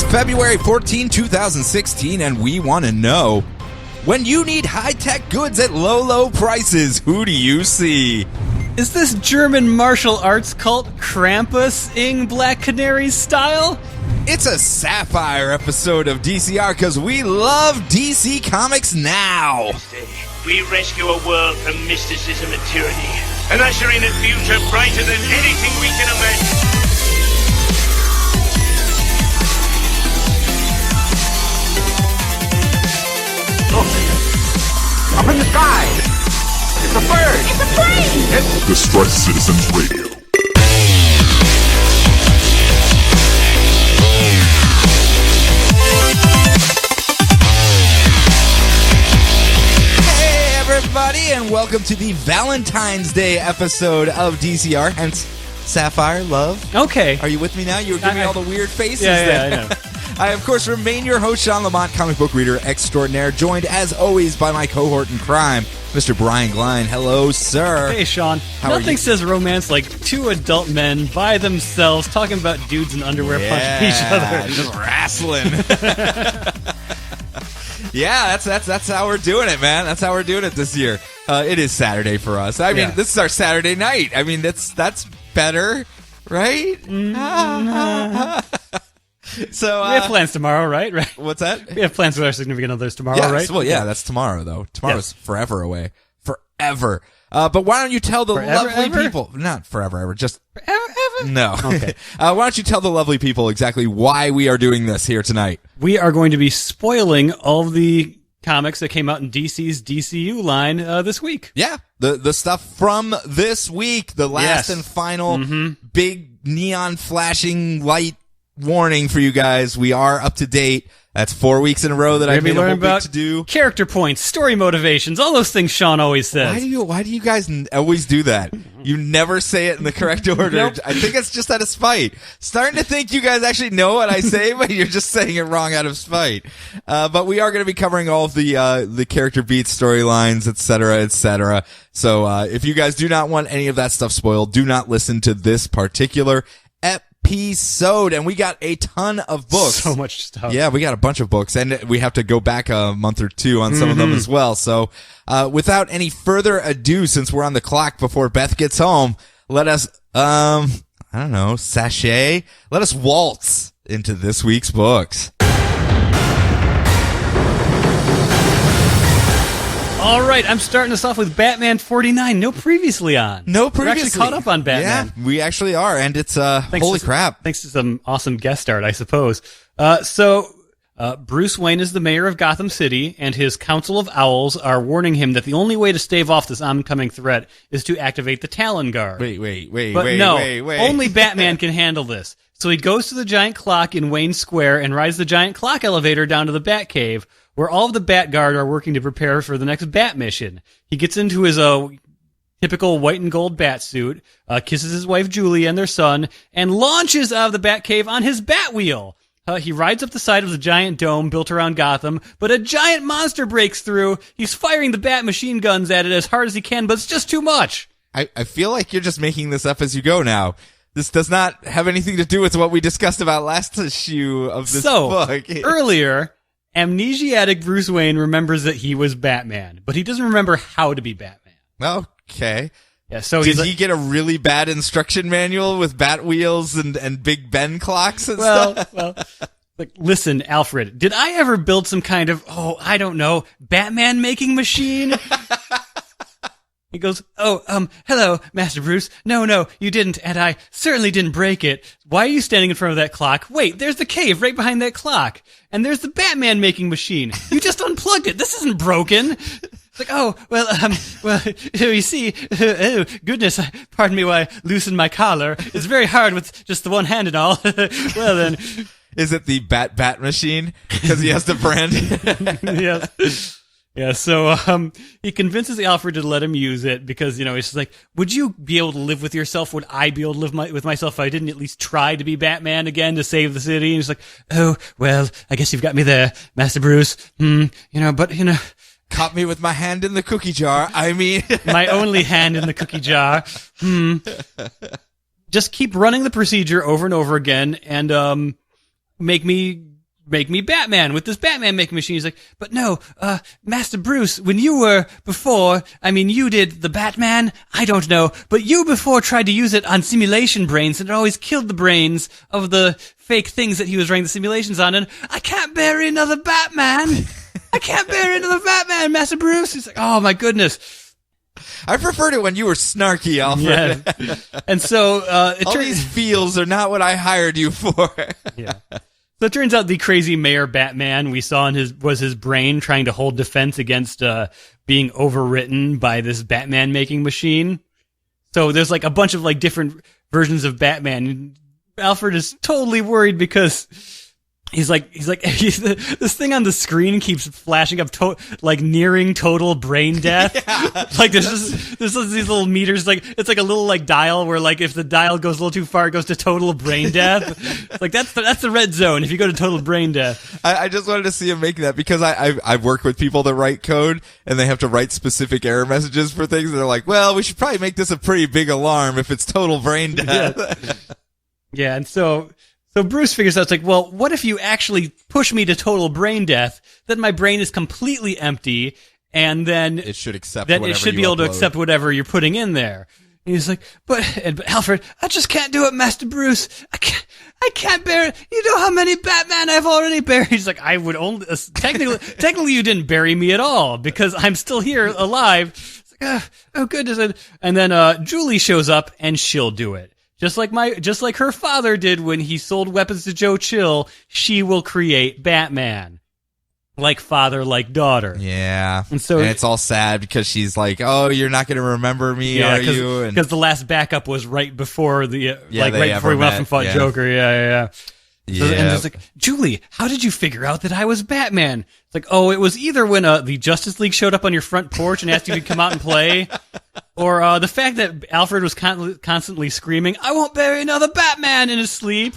It's February 14, 2016, and we want to know, when you need high-tech goods at low, low prices, who do you see? Is this German martial arts cult Krampus-ing Black Canary style? It's a Sapphire episode of DCR because we love DC Comics now. We rescue a world from mysticism and tyranny and usher in a future brighter than anything we can imagine. Up in the sky! It's a bird! It's a plane! It's the Strike Citizens Radio. Hey everybody, and welcome to the Valentine's Day episode of DCR, hence Sapphire, love. Okay. Are you with me now? You were giving me all the weird faces Yeah, there. I know. I, of course, remain your host, Sean Lamont, comic book reader extraordinaire, joined, as always, by my cohort in crime, Mr. Brian Glein. Hello, sir. Hey, Sean. How are Nothing you? says romance like two adult men by themselves talking about dudes in underwear punching each other. Just wrestling. Yeah, that's how we're doing it, man. That's how we're doing it this year. It is Saturday for us. I mean, this is our Saturday night. I mean, that's better, right? So We have plans tomorrow, right? What's that? We have plans with our significant others tomorrow, Yes, right? well, yeah, that's tomorrow, though. Tomorrow's forever away. Forever. But why don't you tell the lovely ever? people... Not forever, ever. Just... Ever? No. Okay. Why don't you tell the lovely people exactly why we are doing this here tonight? We are going to be spoiling all of the comics that came out in DC's DCU line this week. Yeah, the stuff from this week, the last and final big neon flashing light warning for you guys. We are up to date. That's 4 weeks in a row that I've made a whole big to do. Character points, story motivations, all those things Sean always says. Why do you guys always do that? You never say it in the correct order. Nope. I think it's just out of spite. Starting to think you guys actually know what I say, but you're just saying it wrong out of spite. But we are going to be covering all of the character beats, storylines, et cetera. So, if you guys do not want any of that stuff spoiled, do not listen to this particular episode. And we got a ton of books. So much stuff. Yeah, we got a bunch of books, and we have to go back a month or two on some of them as well. So, without any further ado, since we're on the clock before Beth gets home, let us, I don't know, sashay? Let us waltz into this week's books. All right, I'm starting us off with Batman 49. No previously on. No previously. We're actually caught up on Batman. Yeah, we actually are, and it's, holy crap. Thanks to some awesome guest art, I suppose. Bruce Wayne is the mayor of Gotham City, and his Council of Owls are warning him that the only way to stave off this oncoming threat is to activate the Talon Guard. Wait. But only Batman can handle this. So he goes to the giant clock in Wayne Square and rides the giant clock elevator down to the Batcave, where all of the Bat Guard are working to prepare for the next Bat mission. He gets into his typical white and gold bat suit, kisses his wife Julie and their son, and launches out of the Batcave on his Batwheel. He rides up the side of the giant dome built around Gotham, but a giant monster breaks through. He's firing the Bat machine guns at it as hard as he can, but it's just too much. I feel like you're just making this up as you go now. This does not have anything to do with what we discussed about last issue of this book. Earlier, amnesiac Bruce Wayne remembers that he was Batman, but he doesn't remember how to be Batman. Okay. Yeah, so did he get a really bad instruction manual with bat wheels and Big Ben clocks and stuff? Well, like, listen, Alfred, did I ever build some kind of, I don't know, Batman making machine? He goes, hello, Master Bruce. No, you didn't, and I certainly didn't break it. Why are you standing in front of that clock? Wait, there's the cave right behind that clock. And there's the Batman making machine. You just unplugged it. This isn't broken. It's like, you see, oh, goodness, pardon me while I loosen my collar. It's very hard with just the one hand and all. Well then. Is it the Bat machine? Because he has to brand it. Yes. Yeah, so he convinces Alfred to let him use it because, he's just like, would you be able to live with yourself? Would I be able to live with myself if I didn't at least try to be Batman again to save the city? And he's like, oh, well, I guess you've got me there, Master Bruce. Caught me with my hand in the cookie jar. I mean... my only hand in the cookie jar. Just keep running the procedure over and over again, and make me Batman with this Batman making machine. He's like, but no, Master Bruce, when you were before, I mean, you did the Batman, I don't know, but you before tried to use it on simulation brains and it always killed the brains of the fake things that he was running the simulations on, and I can't bear another Batman. I can't bear another Batman, Master Bruce. He's like, oh my goodness. I preferred it when you were snarky, Alfred. Yeah. And so, all these feels are not what I hired you for. Yeah. So it turns out the crazy Mayor Batman we saw was his brain trying to hold defense against being overwritten by this Batman making machine. So there's like a bunch of like different versions of Batman. Alfred is totally worried because he's like this thing on the screen keeps flashing up like nearing total brain death. Yeah. Like there's these little meters, like it's like a little like dial where like if the dial goes a little too far, it goes to total brain death. Like that's the red zone if you go to total brain death. I just wanted to see him make that because I've worked with people that write code and they have to write specific error messages for things and they're like, well, we should probably make this a pretty big alarm if it's total brain death. Yeah, and so Bruce figures out, it's like, well, what if you actually push me to total brain death? Then my brain is completely empty, and then it should accept. Then it should be able to accept whatever you're putting in there. And he's like, but Alfred, I just can't do it, Master Bruce. I can't bear it. You know how many Batman I've already buried? He's like, I would only technically you didn't bury me at all because I'm still here alive. It's like, oh goodness. And then Julie shows up and she'll do it. Just like her father did when he sold weapons to Joe Chill, she will create Batman. Like father, like daughter. Yeah. And it's all sad because she's like, oh, you're not going to remember me, are you? Because the last backup was right before before he went off and fought Joker. Yeah. Yeah. And it's like, Julie, how did you figure out that I was Batman? It's like, oh, it was either when the Justice League showed up on your front porch and asked you to come out and play, or the fact that Alfred was constantly screaming, I won't bury another Batman in his sleep.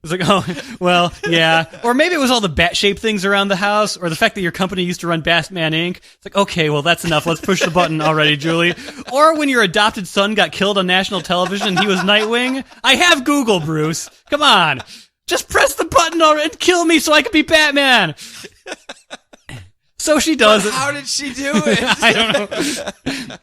It's like, oh, well, yeah. Or maybe it was all the bat-shaped things around the house, or the fact that your company used to run Batman Inc. It's like, okay, well, that's enough. Let's push the button already, Julie. Or when your adopted son got killed on national television and he was Nightwing. I have Google, Bruce. Come on. Just press the button and kill me so I can be Batman. So she does it. How did she do it? I don't know.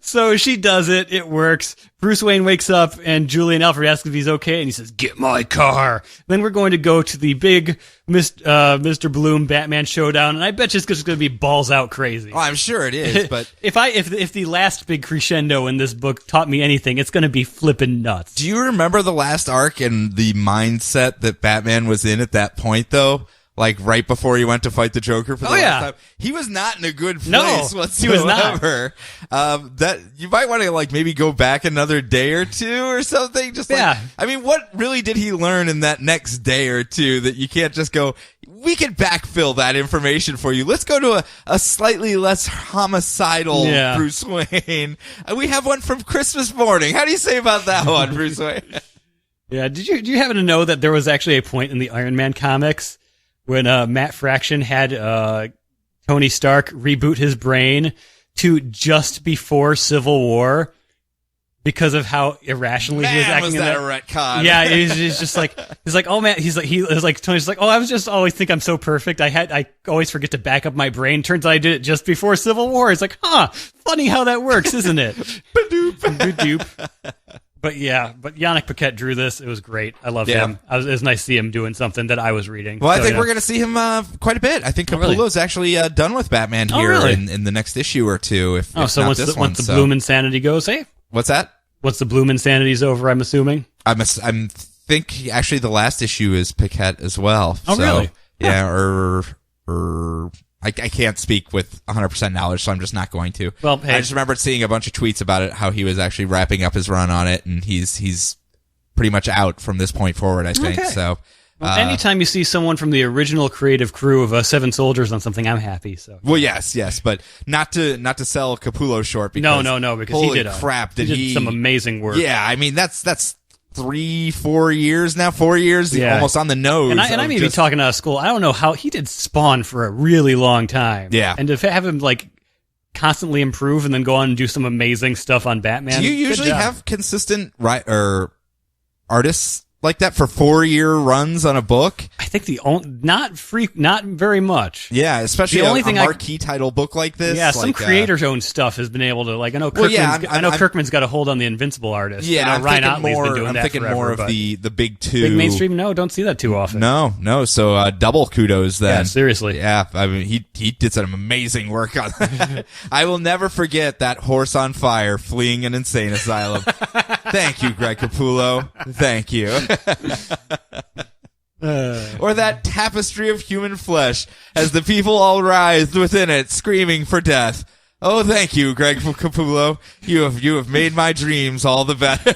So she does it. It works. Bruce Wayne wakes up and Julie and Alfred ask if he's okay, and he says, "Get my car." Then we're going to go to the big Mr. Bloom Batman showdown, and I bet you it's just going to be balls out crazy. Oh, I'm sure it is, but if the last big crescendo in this book taught me anything, it's going to be flippin' nuts. Do you remember the last arc and the mindset that Batman was in at that point, though? Like right before he went to fight the Joker for the last time. He was not in a good place whatsoever. He was not. That you might want to like maybe go back another day or two or something. Just like, I mean, what really did he learn in that next day or two that you can't just go, we can backfill that information for you. Let's go to a slightly less homicidal Bruce Wayne. We have one from Christmas morning. How do you say about that one, Bruce Wayne? Yeah. Do you happen to know that there was actually a point in the Iron Man comics when Matt Fraction had Tony Stark reboot his brain to just before Civil War because of how irrationally he was acting. Was that a retcon? Yeah, he's just like, he's like, oh man, Tony's like, oh, I was just always think I'm so perfect. I always forget to back up my brain. Turns out I did it just before Civil War. He's like, funny how that works, isn't it? Ba-doop. But Yannick Paquette drew this. It was great. I love him. It was nice to see him doing something that I was reading. Well, I think we're going to see him quite a bit. I think Capullo's actually done with Batman here in the next issue or two. Once the Bloom Insanity goes, hey? What's that? Once the Bloom Insanity's over, I'm assuming? I think actually the last issue is Paquette as well. Oh, really? Yeah, or I can't speak with 100% knowledge, so I'm just not going to. Well, hey. I just remembered seeing a bunch of tweets about it, how he was actually wrapping up his run on it, and he's pretty much out from this point forward, I think. Okay. So, well, anytime you see someone from the original creative crew of Seven Soldiers on something, I'm happy. So. Well, yes, but not to sell Capullo short. Because no, because holy he did crap, he did some amazing work. Yeah, I mean that's 4 years now, 4 years, almost on the nose. And I may be talking out of school. I don't know how he did Spawn for a really long time. Yeah. And to have him like constantly improve and then go on and do some amazing stuff on Batman. Do you usually have consistent artists like that for 4-year runs on a book? I think not very much. Yeah, especially The only a thing marquee title book like this. Yeah, some like, creators-owned stuff has been able to, like, I know Kirkman's got a hold on the Invincible artist. Yeah, I know Ryan Otley's been doing I'm that thinking forever, more of but the big two. big mainstream. No, don't see that too often. No. So double kudos then. Yeah, seriously. Yeah, I mean he did some amazing work on that. I will never forget that horse on fire fleeing an insane asylum. Thank you, Greg Capullo. Thank you. Or that tapestry of human flesh as the people all writhed within it, screaming for death. Oh, thank you, Greg Capullo. You have made my dreams all the better.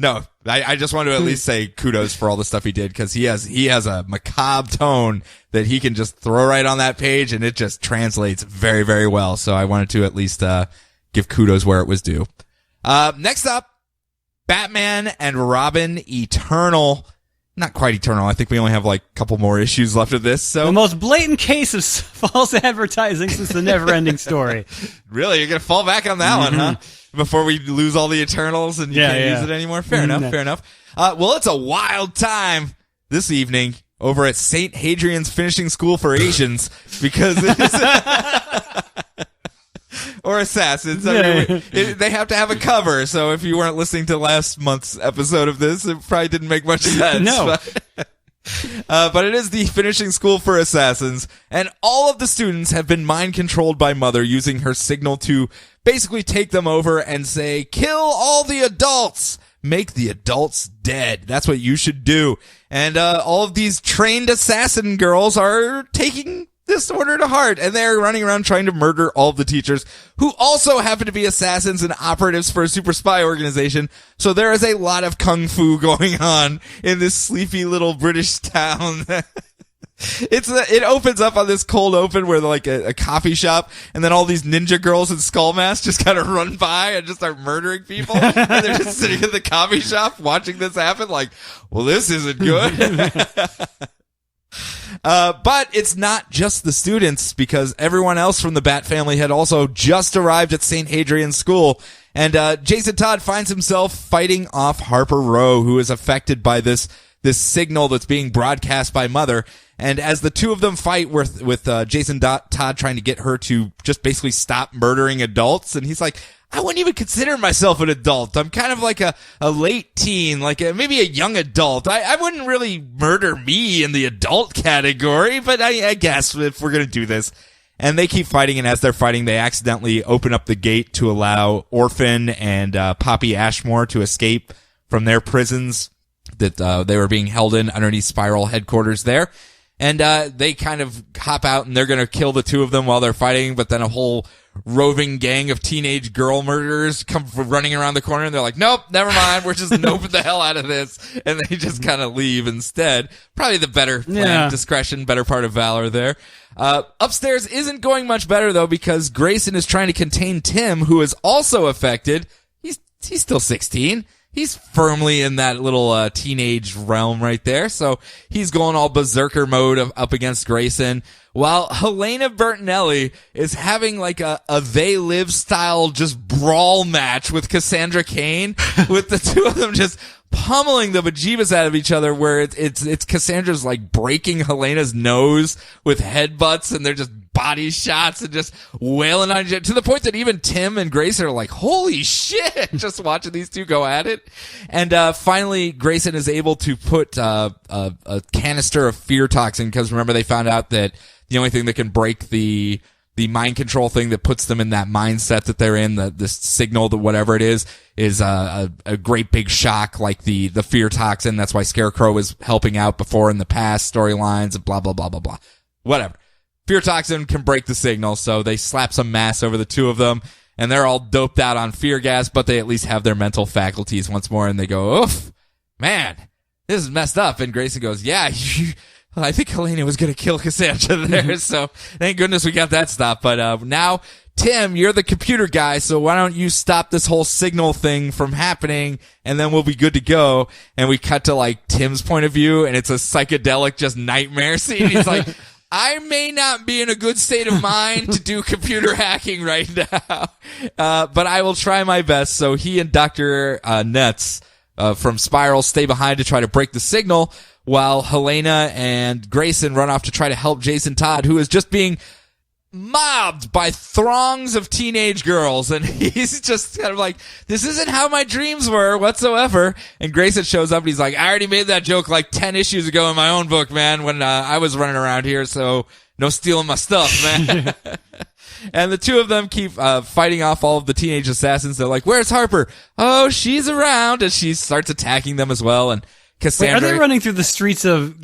No, I just want to at least say kudos for all the stuff he did, because he has a macabre tone that he can just throw right on that page, and it just translates very, very well. So I wanted to at least give kudos where it was due. Next up, Batman and Robin Eternal. Not quite eternal. I think we only have like a couple more issues left of this. So the most blatant case of false advertising since the never-ending story. Really? You're going to fall back on that one, huh? Before we lose all the Eternals and you can't use it anymore? Fair enough. Well, it's a wild time this evening over at St. Hadrian's Finishing School for Asians, because it's... or Assassins. I mean, they have to have a cover, so if you weren't listening to last month's episode of this, it probably didn't make much sense. No. But it is the Finishing School for Assassins, and all of the students have been mind-controlled by Mother using her signal to basically take them over and say, kill all the adults! Make the adults dead. That's what you should do. And all of these trained assassin girls are taking this order to heart, and they're running around trying to murder all of the teachers, who also happen to be assassins and operatives for a super spy organization. So there is a lot of kung fu going on in this sleepy little British town. It opens up on this cold open where like a coffee shop, and then all these ninja girls in skull masks just kind of run by and just start murdering people. And they're just sitting in the coffee shop watching this happen like, well, this isn't good. But it's not just the students, because everyone else from the Bat family had also just arrived at St. Hadrian's School. And Jason Todd finds himself fighting off Harper Row, who is affected by this signal that's being broadcast by Mother. And as the two of them fight with Jason Todd trying to get her to just basically stop murdering adults, and he's like, I wouldn't even consider myself an adult. I'm kind of like a late teen, like maybe a young adult. I wouldn't really murder me in the adult category, but I guess if we're going to do this. And they keep fighting, and as they're fighting, they accidentally open up the gate to allow Orphan and Poppy Ashmore to escape from their prisons that they were being held in underneath Spiral headquarters there. And they kind of hop out, and they're going to kill the two of them while they're fighting, but then a whole roving gang of teenage girl murderers come running around the corner, and they're like, nope, never mind, we're just noping the hell out of this. And they just kind of leave instead. Probably the better plan, discretion, better part of valor there. Upstairs isn't going much better, though, because Grayson is trying to contain Tim, who is also affected. He's still 16. He's firmly in that little teenage realm right there, so he's going all berserker mode up against Grayson, while Helena Bertinelli is having like a They Live style just brawl match with Cassandra Cain, with the two of them just pummeling the bejeebus out of each other, where it's Cassandra's like breaking Helena's nose with headbutts, and they're just body shots and just wailing on each other, to the point that even Tim and Grayson are like, holy shit, just watching these two go at it. And finally Grayson is able to put a canister of fear toxin, because remember, they found out that the only thing that can break the mind control thing that puts them in that mindset that they're in, the signal, whatever it is a great big shock, like the fear toxin. That's why Scarecrow was helping out before in the past storylines, and blah, blah, blah, blah, blah. Whatever. Fear toxin can break the signal, so they slap some mass over the two of them, and they're all doped out on fear gas, but they at least have their mental faculties once more, and they go, oof, man, this is messed up. And Grayson goes, yeah, I think Helena was going to kill Cassandra there, so thank goodness we got that stopped. But now, Tim, you're the computer guy, so why don't you stop this whole signal thing from happening, and then we'll be good to go. And we cut to like Tim's point of view, and it's a psychedelic just nightmare scene. He's like, I may not be in a good state of mind to do computer hacking right now, but I will try my best. So he and Dr. Nets from Spiral stay behind to try to break the signal, while Helena and Grayson run off to try to help Jason Todd, who is just being mobbed by throngs of teenage girls, and he's just kind of like, this isn't how my dreams were whatsoever. And Grayson shows up and he's like, I already made that joke like 10 issues ago in my own book, man, when I was running around here, so no stealing my stuff, man. And the two of them keep fighting off all of the teenage assassins. They're like, where's Harper? Oh, she's around. And she starts attacking them as well. And Cassandra... Wait, are they running through the streets of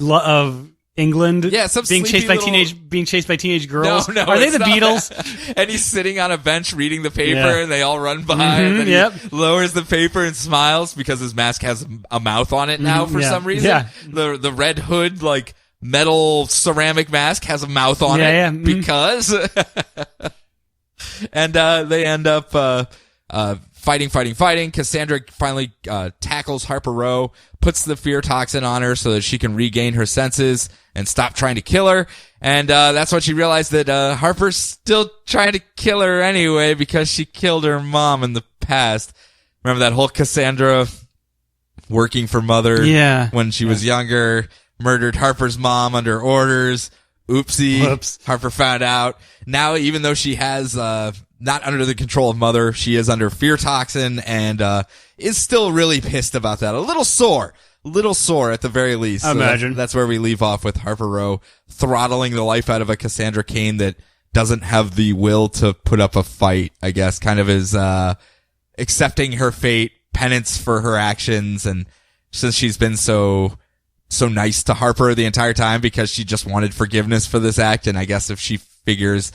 England? Yeah, some being chased by teenage girls. No, are they the Beatles? And he's sitting on a bench reading the paper, and they all run by, and then he lowers the paper and smiles because his mask has a mouth on it now for some reason. Yeah. The red hood, like metal ceramic mask, has a mouth on it because. And they end up fighting. Cassandra finally tackles Harper Row, puts the fear toxin on her so that she can regain her senses and stop trying to kill her. And that's when she realized that Harper's still trying to kill her anyway because she killed her mom in the past. Remember that whole Cassandra working for Mother when she was younger, murdered Harper's mom under orders. Oopsie. Whoops. Harper found out. Now, even though she has not under the control of Mother, she is under fear toxin and is still really pissed about that. A little sore at the very least. I imagine. That's where we leave off with Harper Row throttling the life out of a Cassandra Cain that doesn't have the will to put up a fight, I guess, kind of is accepting her fate, penance for her actions, and since she's been so nice to Harper the entire time because she just wanted forgiveness for this act, and I guess if she figures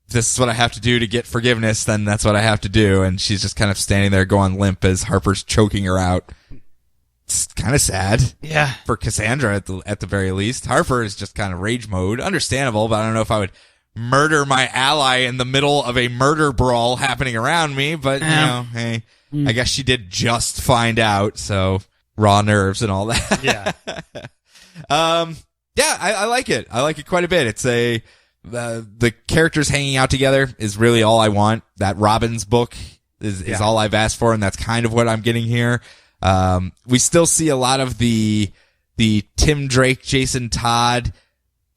this is what I have to do to get forgiveness, then that's what I have to do, and she's just kind of standing there going limp as Harper's choking her out. It's kind of sad. Yeah. For Cassandra at the very least. Harper is just kind of rage mode. Understandable, but I don't know if I would murder my ally in the middle of a murder brawl happening around me, but you know, hey, I guess she did just find out, so raw nerves and all that. Yeah. I like it. I like it quite a bit. It's the characters hanging out together is really all I want. That Robin's book is all I've asked for, and that's kind of what I'm getting here. We still see a lot of the Tim Drake, Jason Todd.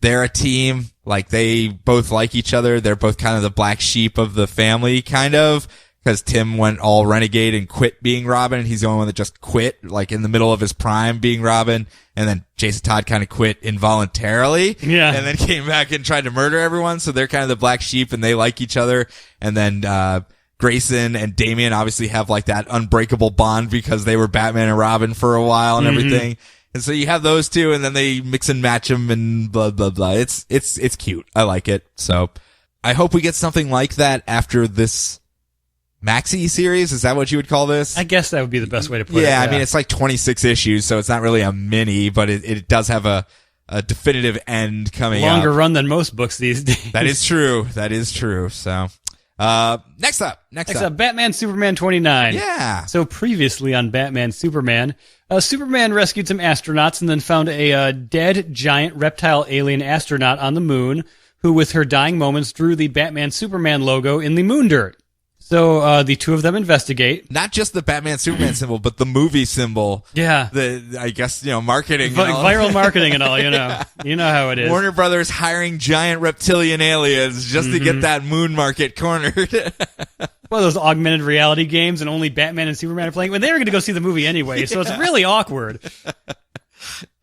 They're a team. Like, they both like each other. They're both kind of the black sheep of the family, kind of. Because Tim went all renegade and quit being Robin, and he's the only one that just quit, like, in the middle of his prime being Robin. And then Jason Todd kind of quit involuntarily. Yeah. And then came back and tried to murder everyone. So they're kind of the black sheep, and they like each other. And then, Grayson and Damian obviously have like that unbreakable bond because they were Batman and Robin for a while and everything. And so you have those two, and then they mix and match them and blah, blah, blah. It's cute. I like it. So I hope we get something like that after this maxi series. Is that what you would call this? I guess that would be the best way to put it. Yeah, I mean, it's like 26 issues, so it's not really a mini, but it does have a definitive end coming up. Longer run than most books these days. That is true. So, next up, Batman Superman 29. Yeah. So previously on Batman Superman, Superman rescued some astronauts and then found a dead giant reptile alien astronaut on the moon who, with her dying moments, drew the Batman Superman logo in the moon dirt. So the two of them investigate. Not just the Batman Superman symbol, but the movie symbol. Yeah. I guess, marketing. Viral marketing and all, You know how it is. Warner Brothers hiring giant reptilian aliens just to get that moon market cornered. Well, those augmented reality games and only Batman and Superman are playing. Well, they were going to go see the movie anyway, so it's really awkward.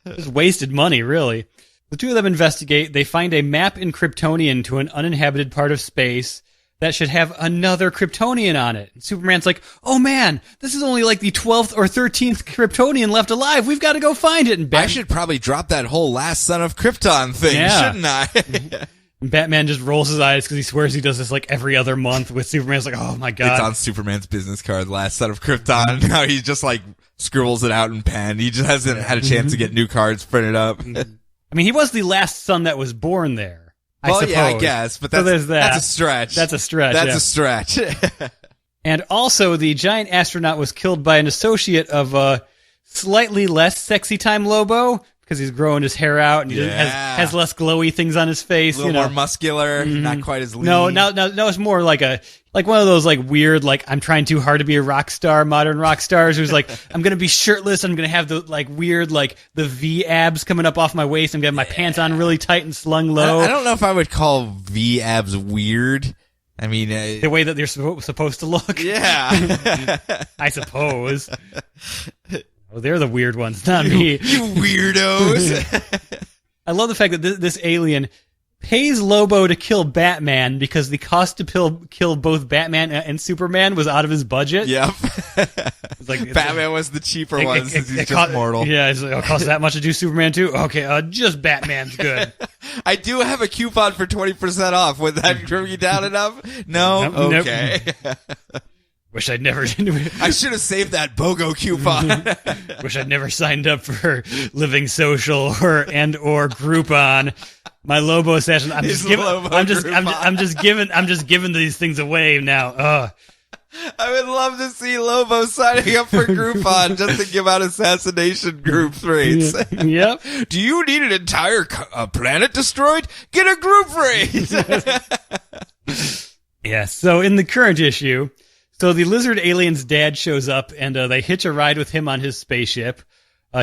Just wasted money, really. The two of them investigate. They find a map in Kryptonian to an uninhabited part of space that should have another Kryptonian on it. And Superman's like, oh man, this is only like the 12th or 13th Kryptonian left alive. We've got to go find it. And I should probably drop that whole last son of Krypton thing, shouldn't I? And Batman just rolls his eyes because he swears he does this like every other month with Superman's like, oh my God. It's on Superman's business card, last son of Krypton. Now he just like scribbles it out in pen. He just hasn't had a chance to get new cards printed up. I mean, he was the last son that was born there. Well, yeah, I guess, but that's a stretch. That's a stretch. And also, the giant astronaut was killed by an associate of slightly less sexy time Lobo, because he's growing his hair out and he has less glowy things on his face. A little more muscular, not quite as lean. No, it's more like one of those like weird, like I'm trying too hard to be a rock star, modern rock stars who's like, I'm going to be shirtless. I'm going to have the like weird, like the V abs coming up off my waist. I'm going to have my pants on really tight and slung low. I don't know if I would call V abs weird. I mean, the way that they're supposed to look. Yeah. I suppose. Oh, they're the weird ones, not me. You weirdos. I love the fact that this alien pays Lobo to kill Batman because the cost to kill both Batman and Superman was out of his budget. Yep. It's Batman was the cheaper one since he's just mortal. Yeah, it costs that much to do Superman too? Okay, just Batman's good. I do have a coupon for 20% off. Would that bring you down enough? No? Nope. Okay. Wish I'd never... I should have saved that BOGO coupon. Wish I'd never signed up for Living Social or Groupon. My Lobo session. I'm just giving these things away now. I would love to see Lobo signing up for Groupon just to give out assassination group rates. Yep. Do you need an entire planet destroyed? Get a group rate. Yeah. So in the current issue, the lizard alien's dad shows up and they hitch a ride with him on his spaceship.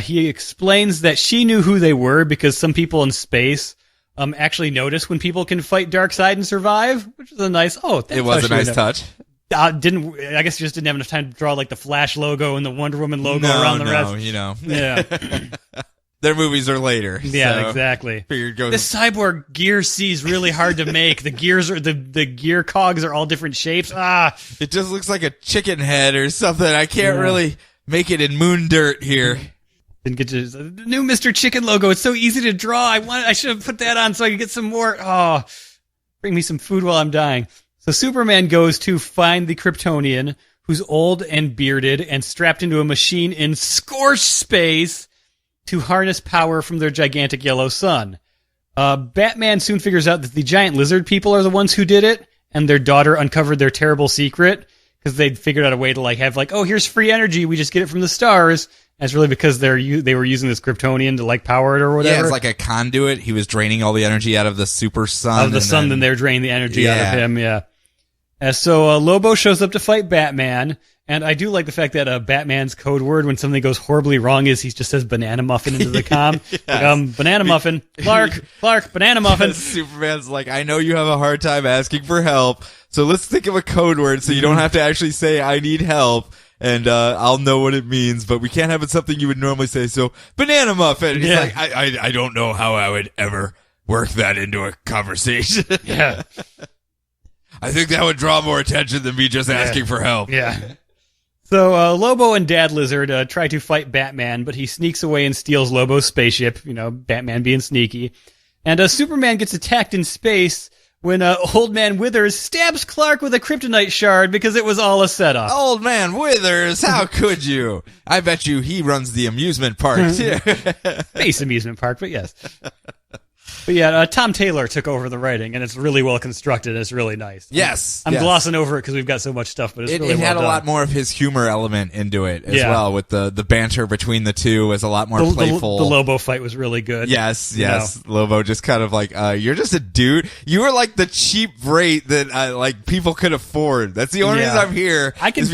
He explains that she knew who they were because some people in space actually notice when people can fight Darkseid and survive, which is a nice. It was a nice touch. I guess you just didn't have enough time to draw like the Flash logo and the Wonder Woman logo around the rest. Yeah. Their movies are later. Yeah, so exactly. Figured this cyborg gear C is really hard to make. The gears are the gear cogs are all different shapes. It just looks like a chicken head or something. I can't really make it in moon dirt here. Didn't get to the new Mr. Chicken logo. It's so easy to draw. I should have put that on so I could get some more. Bring me some food while I'm dying. So Superman goes to find the Kryptonian, who's old and bearded and strapped into a machine in scorched space to harness power from their gigantic yellow sun. Batman soon figures out that the giant lizard people are the ones who did it, and their daughter uncovered their terrible secret because they'd figured out a way to here's free energy, we just get it from the stars. And it's really because they were using this Kryptonian to power it or whatever. Yeah, it's like a conduit. He was draining all the energy out of the super sun. Then they're draining the energy out of him, yeah. So Lobo shows up to fight Batman, and I do like the fact that Batman's code word when something goes horribly wrong is he just says banana muffin into the comm. Yes. Banana muffin. Clark, banana muffin. Superman's like, I know you have a hard time asking for help, so let's think of a code word so you don't have to actually say I need help. And I'll know what it means, but we can't have it something you would normally say. So, banana muffin. And he's like, I don't know how I would ever work that into a conversation. Yeah. I think that would draw more attention than me just asking for help. Yeah. So Lobo and Dad Lizard try to fight Batman, but he sneaks away and steals Lobo's spaceship, Batman being sneaky. And Superman gets attacked in space when Old Man Withers stabs Clark with a kryptonite shard because it was all a setup. Old Man Withers, how could you? I bet you he runs the amusement park, too. Base amusement park, but yes. But yeah, Tom Taylor took over the writing, and it's really well constructed. It's really nice. Yes. I'm glossing over it because we've got so much stuff, but it's really well done. It had a lot more of his humor element into it as well, with the banter between the two was a lot more playful. The Lobo fight was really good. Yes. Lobo just kind of like, you're just a dude. You were like the cheap rate that people could afford. That's the only reason I'm here. I can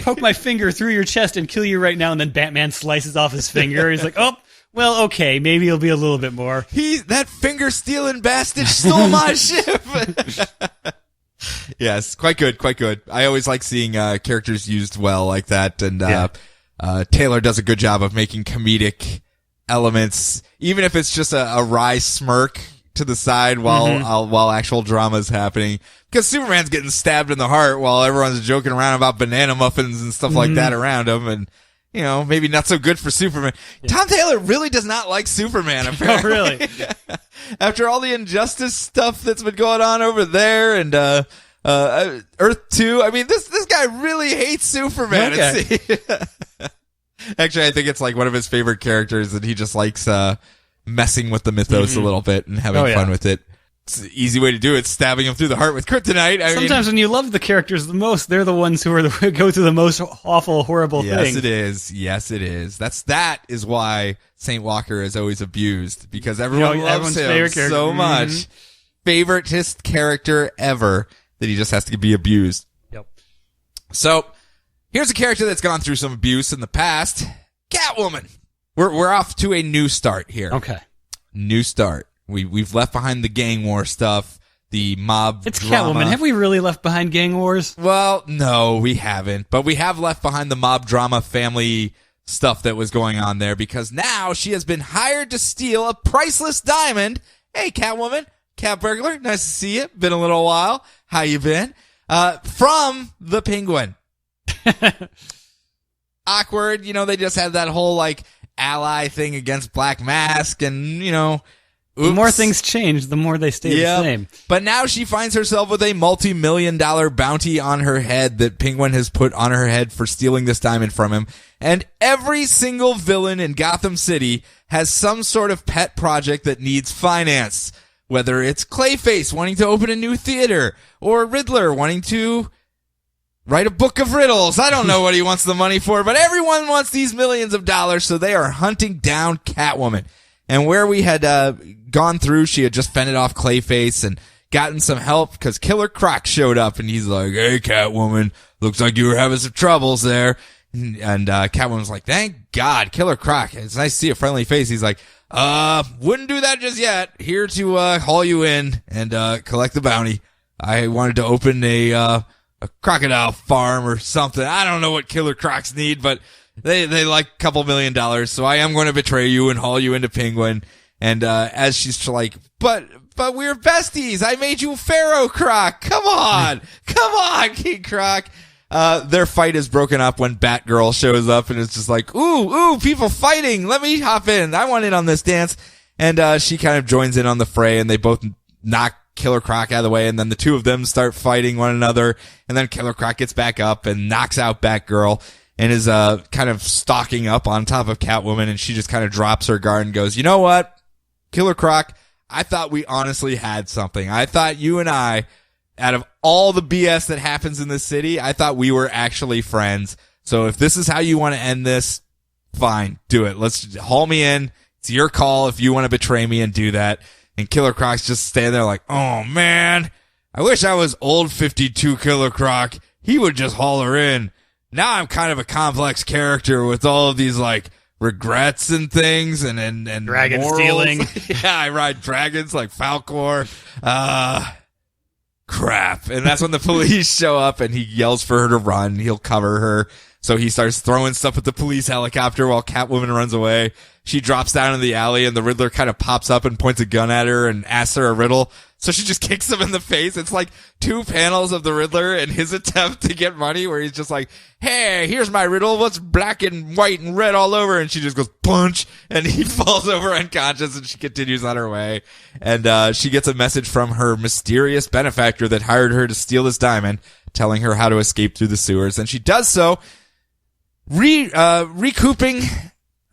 poke my finger through your chest and kill you right now, and then Batman slices off his finger. He's like, oh. Well, okay, maybe it'll be a little bit more. That finger-stealing bastard stole my ship! Yes, quite good. I always like seeing characters used well like that, and Taylor does a good job of making comedic elements, even if it's just a wry smirk to the side while actual drama is happening. Because Superman's getting stabbed in the heart while everyone's joking around about banana muffins and stuff like that around him, and maybe not so good for Superman. Yeah. Tom Taylor really does not like Superman, apparently. Oh, really? After all the injustice stuff that's been going on over there and Earth 2, I mean, this guy really hates Superman. Okay. Actually, I think it's like one of his favorite characters, and he just likes messing with the mythos a little bit and having fun with it. It's an easy way to do it, stabbing him through the heart with kryptonite. Sometimes when you love the characters the most, they're the ones who go through the most awful, horrible things. Yes, it is. That is why Saint Walker is always abused, because everyone loves him so much. Favoritist character ever that he just has to be abused. Yep. So here's a character that's gone through some abuse in the past. Catwoman. We're off to a new start here. Okay. New start. We've left behind the gang war stuff, the mob It's drama. Catwoman. Have we really left behind gang wars? Well, no, we haven't. But we have left behind the mob drama family stuff that was going on there, because now she has been hired to steal a priceless diamond. Hey, Catwoman. Cat burglar. Nice to see you. Been a little while. How you been? From the Penguin. Awkward. They just had that whole, ally thing against Black Mask, and, The more things change, the more they stay the same. But now she finds herself with a multi-million-dollar bounty on her head that Penguin has put on her head for stealing this diamond from him. And every single villain in Gotham City has some sort of pet project that needs finance. Whether it's Clayface wanting to open a new theater, or Riddler wanting to write a book of riddles. I don't know what he wants the money for, but everyone wants these millions of dollars, so they are hunting down Catwoman. And where we had gone through, she had just fended off Clayface and gotten some help because Killer Croc showed up, and he's like, "Hey, Catwoman, looks like you were having some troubles there." And Catwoman's like, "Thank God, Killer Croc. It's nice to see a friendly face." He's like, wouldn't do that just yet. Here to haul you in and collect the bounty. I wanted to open a crocodile farm or something. I don't know what Killer Crocs need, but they like a couple $1 million, so I am going to betray you and haul you into Penguin. And as she's like, but we're besties. I made you Pharaoh Croc. Come on, King Croc. Their fight is broken up when Batgirl shows up, and it's just like, ooh, people fighting. Let me hop in. I want in on this dance. And she kind of joins in on the fray, and they both knock Killer Croc out of the way, and then the two of them start fighting one another, and then Killer Croc gets back up and knocks out Batgirl, and is kind of stalking up on top of Catwoman, and she just kind of drops her guard and goes, "You know what, Killer Croc, I thought we honestly had something. I thought you and I, out of all the BS that happens in this city, I thought we were actually friends. So if this is how you want to end this, fine, do it. Let's haul me in. It's your call if you want to betray me and do that." And Killer Croc's just standing there like, "Oh man, I wish I was old 52 Killer Croc. He would just haul her in. Now I'm kind of a complex character with all of these regrets and things and dragon morals. stealing." Yeah, I ride dragons like Falcor. Crap. And that's when the police show up, and he yells for her to run. He'll cover her. So he starts throwing stuff at the police helicopter while Catwoman runs away. She drops down in the alley, and the Riddler kind of pops up and points a gun at her and asks her a riddle. So she just kicks him in the face. It's like 2 panels of the Riddler and his attempt to get money, where he's just like, "Hey, here's my riddle. What's black and white and red all over?" And she just goes, punch, and he falls over unconscious, and she continues on her way. And she gets a message from her mysterious benefactor that hired her to steal this diamond, telling her how to escape through the sewers. And she does so, recouping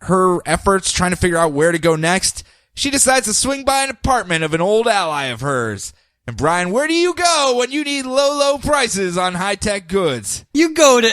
her efforts, trying to figure out where to go next. She decides to swing by an apartment of an old ally of hers. And Brian, where do you go when you need low prices on high-tech goods? You go to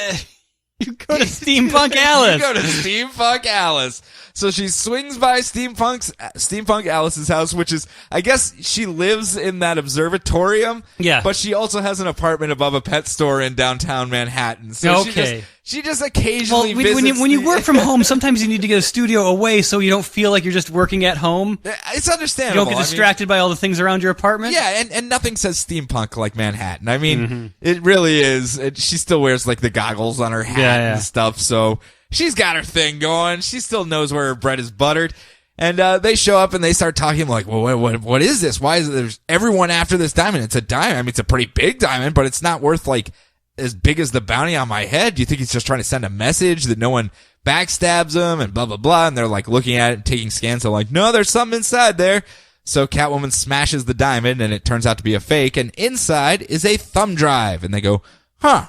Steampunk Alice. You go to Steampunk Alice. So she swings by Steampunk Alice's house, which is, I guess she lives in that observatorium. Yeah. But she also has an apartment above a pet store in downtown Manhattan. So okay. she just occasionally visits. When you work from home, sometimes you need to get a studio away so you don't feel like you're just working at home. It's You understandable. don't get distracted by all the things around your apartment. Yeah, and nothing says steampunk like Manhattan. I mean, It really is. She still wears the goggles on her hat and stuff, so she's got her thing going. She still knows where her bread is buttered. And they show up and they start talking like, "Well, what is this? Why is there's everyone after this diamond? It's a diamond. I mean, it's a pretty big diamond, but it's not worth as big as the bounty on my head. Do you think he's just trying to send a message that no one backstabs him and blah, blah, blah?" And they're looking at it and taking scans. They're like, "No, there's something inside there." So Catwoman smashes the diamond, and it turns out to be a fake. And inside is a thumb drive. And they go, "Huh,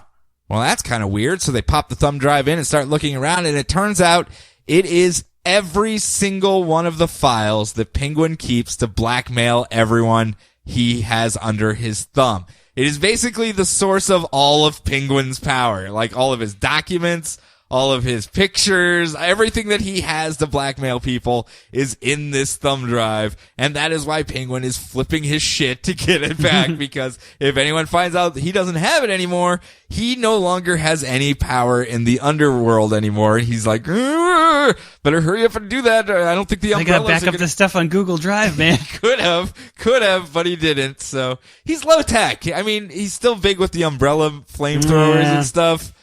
well, that's kind of weird." So they pop the thumb drive in and start looking around. And it turns out it is every single one of the files that Penguin keeps to blackmail everyone he has under his thumb. It is basically the source of all of Penguin's power, like all of his documents, all of his pictures, everything that he has to blackmail people is in this thumb drive. And that is why Penguin is flipping his shit to get it back, because if anyone finds out that he doesn't have it anymore, he no longer has any power in the underworld anymore. And he's like, better hurry up and do that. I don't think the I gotta back up this stuff on Google Drive, man. Could have, but he didn't. So he's low tech. I mean, he's still big with the umbrella flamethrowers and stuff.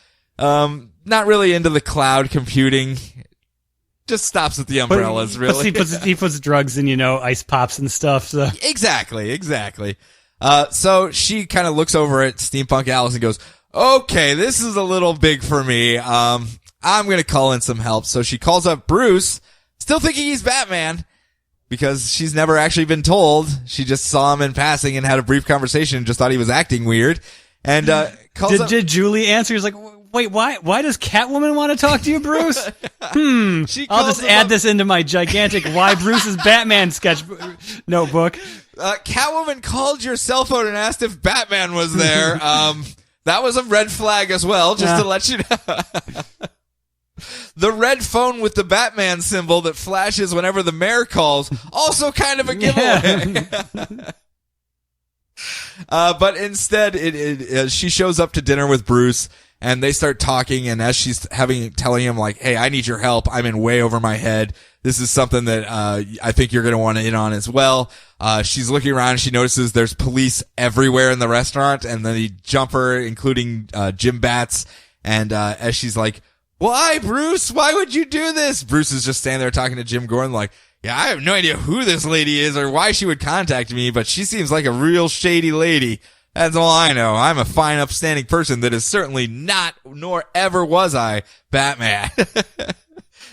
Not really into the cloud computing. Just stops at the umbrellas, really. He puts drugs in, ice pops and stuff. So. Exactly. So she kind of looks over at Steampunk Alice and goes, okay, this is a little big for me. I'm going to call in some help. So she calls up Bruce, still thinking he's Batman, because she's never actually been told. She just saw him in passing and had a brief conversation and just thought he was acting weird. And did Julie answer? He's like, wait, why does Catwoman want to talk to you, Bruce? I'll just add this into my gigantic Why Bruce is Batman sketch notebook. Catwoman called your cell phone and asked if Batman was there. That was a red flag as well, just to let you know. The red phone with the Batman symbol that flashes whenever the mayor calls, also kind of a giveaway. Yeah. But instead, she shows up to dinner with Bruce, and they start talking, and as she's telling him, like, hey, I need your help. I'm in way over my head. This is something that, I think you're going to want to in on as well. She's looking around, and she notices there's police everywhere in the restaurant, and they jump her, including, Jim Bats. And, as she's like, why, Bruce? Why would you do this? Bruce is just standing there talking to Jim Gordon, like, yeah, I have no idea who this lady is or why she would contact me, but she seems like a real shady lady. That's all I know. I'm a fine, upstanding person that is certainly not, nor ever was I, Batman.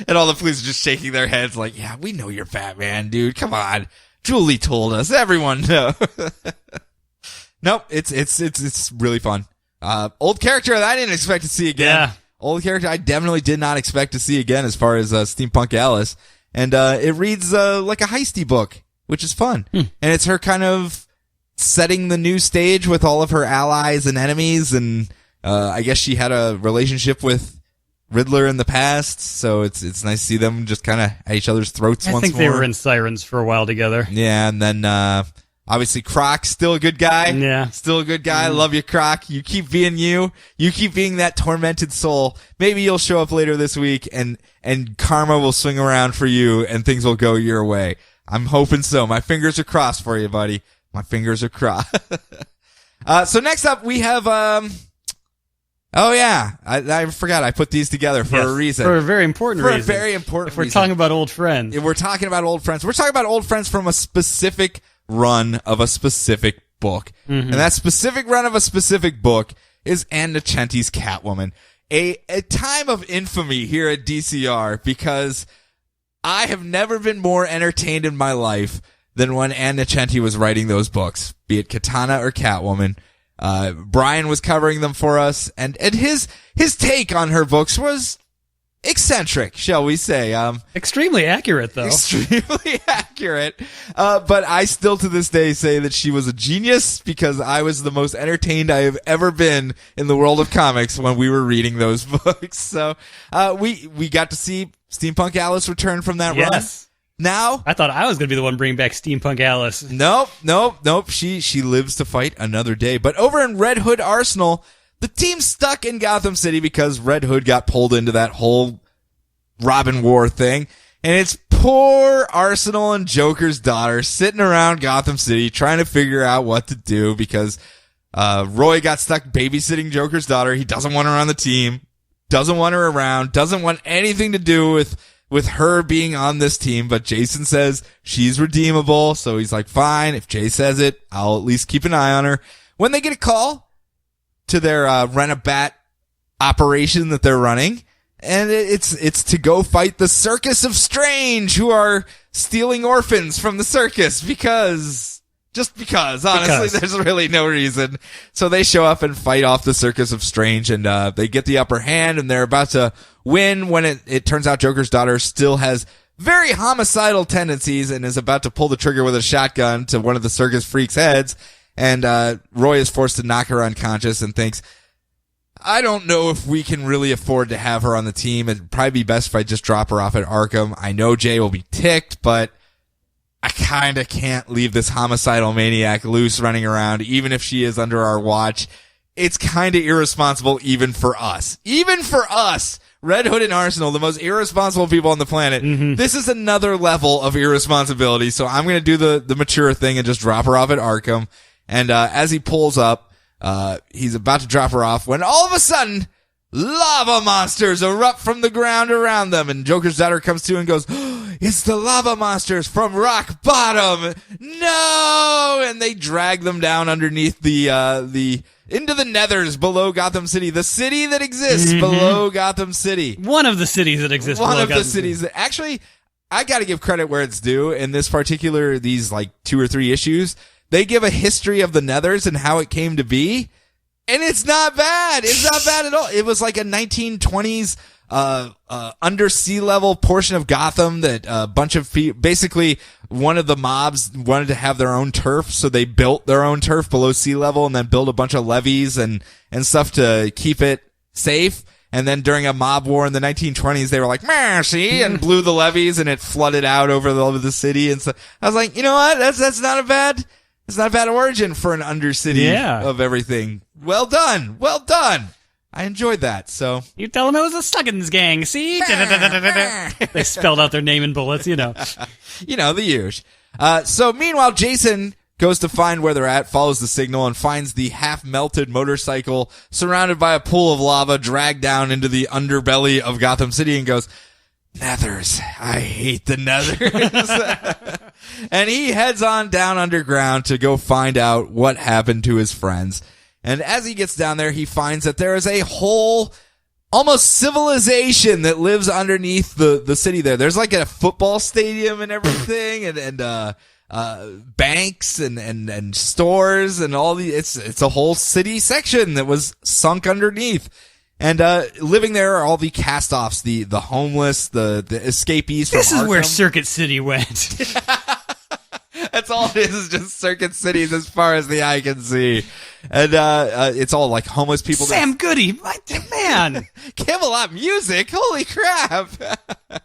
And all the police are just shaking their heads like, yeah, we know you're Batman, dude. Come on. Julie told us. Everyone knows. Nope, it's really fun. Old character that I didn't expect to see again. Yeah. Old character I definitely did not expect to see again as far as Steampunk Alice. And it reads like a heisty book, which is fun. And it's her kind of setting the new stage with all of her allies and enemies. And I guess she had a relationship with Riddler in the past, so it's nice to see them just kind of at each other's throats once more. I think they were in Sirens for a while together. Yeah, and then obviously Croc, still a good guy. Yeah. Still a good guy. Love you, Croc. You keep being you. You keep being that tormented soul. Maybe you'll show up later this week and karma will swing around for you and things will go your way. I'm hoping so. My fingers are crossed for you, buddy. My fingers are crossed. So next up we have, oh yeah, I forgot I put these together for a reason. For a very important reason. For a very important reason. If we're reason. talking about old friends. If we're talking about old friends. We're talking about old friends from a specific run of a specific book. And that specific run of a specific book is Ann Nocenti's Catwoman. A time of infamy here at DCR, because I have never been more entertained in my life than when Ann Nocenti was writing those books, be it Katana or Catwoman. Brian was covering them for us, and his take on her books was eccentric, shall we say. Extremely accurate, though. Extremely accurate. But I still to this day say that she was a genius, because I was the most entertained I have ever been in the world of comics when we were reading those books. So, we got to see Steampunk Alice return from that run. Now, I thought I was going to be the one bringing back Steampunk Alice. Nope. She lives to fight another day. But over in Red Hood Arsenal, the team's stuck in Gotham City because Red Hood got pulled into that whole Robin War thing. And it's poor Arsenal and Joker's daughter sitting around Gotham City trying to figure out what to do because Roy got stuck babysitting Joker's daughter. He doesn't want her on the team, doesn't want her around, doesn't want anything to do with her being on this team, but Jason says she's redeemable, so he's like, fine, if Jay says it, I'll at least keep an eye on her. When they get a call to their Rent-A-Bat operation that they're running, and it's to go fight the Circus of Strange, who are stealing orphans from the circus just because, honestly, there's really no reason. So they show up and fight off the Circus of Strange, and they get the upper hand, and they're about to when it turns out Joker's daughter still has very homicidal tendencies and is about to pull the trigger with a shotgun to one of the circus freaks' heads. And Roy is forced to knock her unconscious and thinks, I don't know if we can really afford to have her on the team. It'd probably be best if I just drop her off at Arkham. I know Jay will be ticked, but I kind of can't leave this homicidal maniac loose running around, even if she is under our watch. It's kind of irresponsible even for us. Even for us, Red Hood and Arsenal, the most irresponsible people on the planet. This is another level of irresponsibility. So I'm going to do the mature thing and just drop her off at Arkham. And as he pulls up, he's about to drop her off when all of a sudden, lava monsters erupt from the ground around them. And Joker's daughter comes to and goes, it's the lava monsters from Rock Bottom. No! And they drag them down underneath into the nethers below Gotham City, the city that exists below Gotham City. One of the cities that exists below Gotham City. One of the cities that actually, I gotta give credit where it's due. In this particular, these like 2 or 3 issues, they give a history of the nethers and how it came to be. And it's not bad. It's not bad at all. It was like a 1920s, under sea level portion of Gotham that a bunch of people, basically one of the mobs wanted to have their own turf. So they built their own turf below sea level and then built a bunch of levees and stuff to keep it safe. And then during a mob war in the 1920s, they were like, mercy, and blew the levees and it flooded out over the city. And so I was like, you know what? That's not a bad, it's not a bad origin for an undercity of everything. Well done. Well done. I enjoyed that. So you tell them it was a Stuggins gang. See? They spelled out their name in bullets, you know. You know, the usual. So meanwhile, Jason goes to find where they're at, follows the signal, and finds the half-melted motorcycle surrounded by a pool of lava dragged down into the underbelly of Gotham City and goes, Nethers. I hate the Nethers. And he heads on down underground to go find out what happened to his friends. And as he gets down there, he finds that there is a whole, almost civilization that lives underneath the city there. There's like a football stadium and everything, and banks and stores and all the, it's a whole city section that was sunk underneath. And living there are all the cast-offs, the homeless, the escapees from Arkham. This is where Circuit City went. That's all it is just Circuit Cities as far as the eye can see. And it's all like homeless people. Sam Goody, man. Camelot music, holy crap.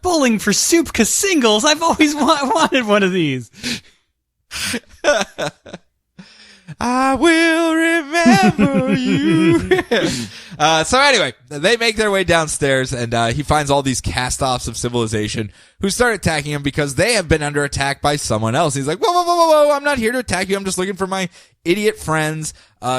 Bowling for Soup Singles, I've always wanted one of these. I will remember you. So anyway, they make their way downstairs and he finds all these cast-offs of civilization who start attacking him because they have been under attack by someone else. He's like, whoa, I'm not here to attack you. I'm just looking for my idiot friends.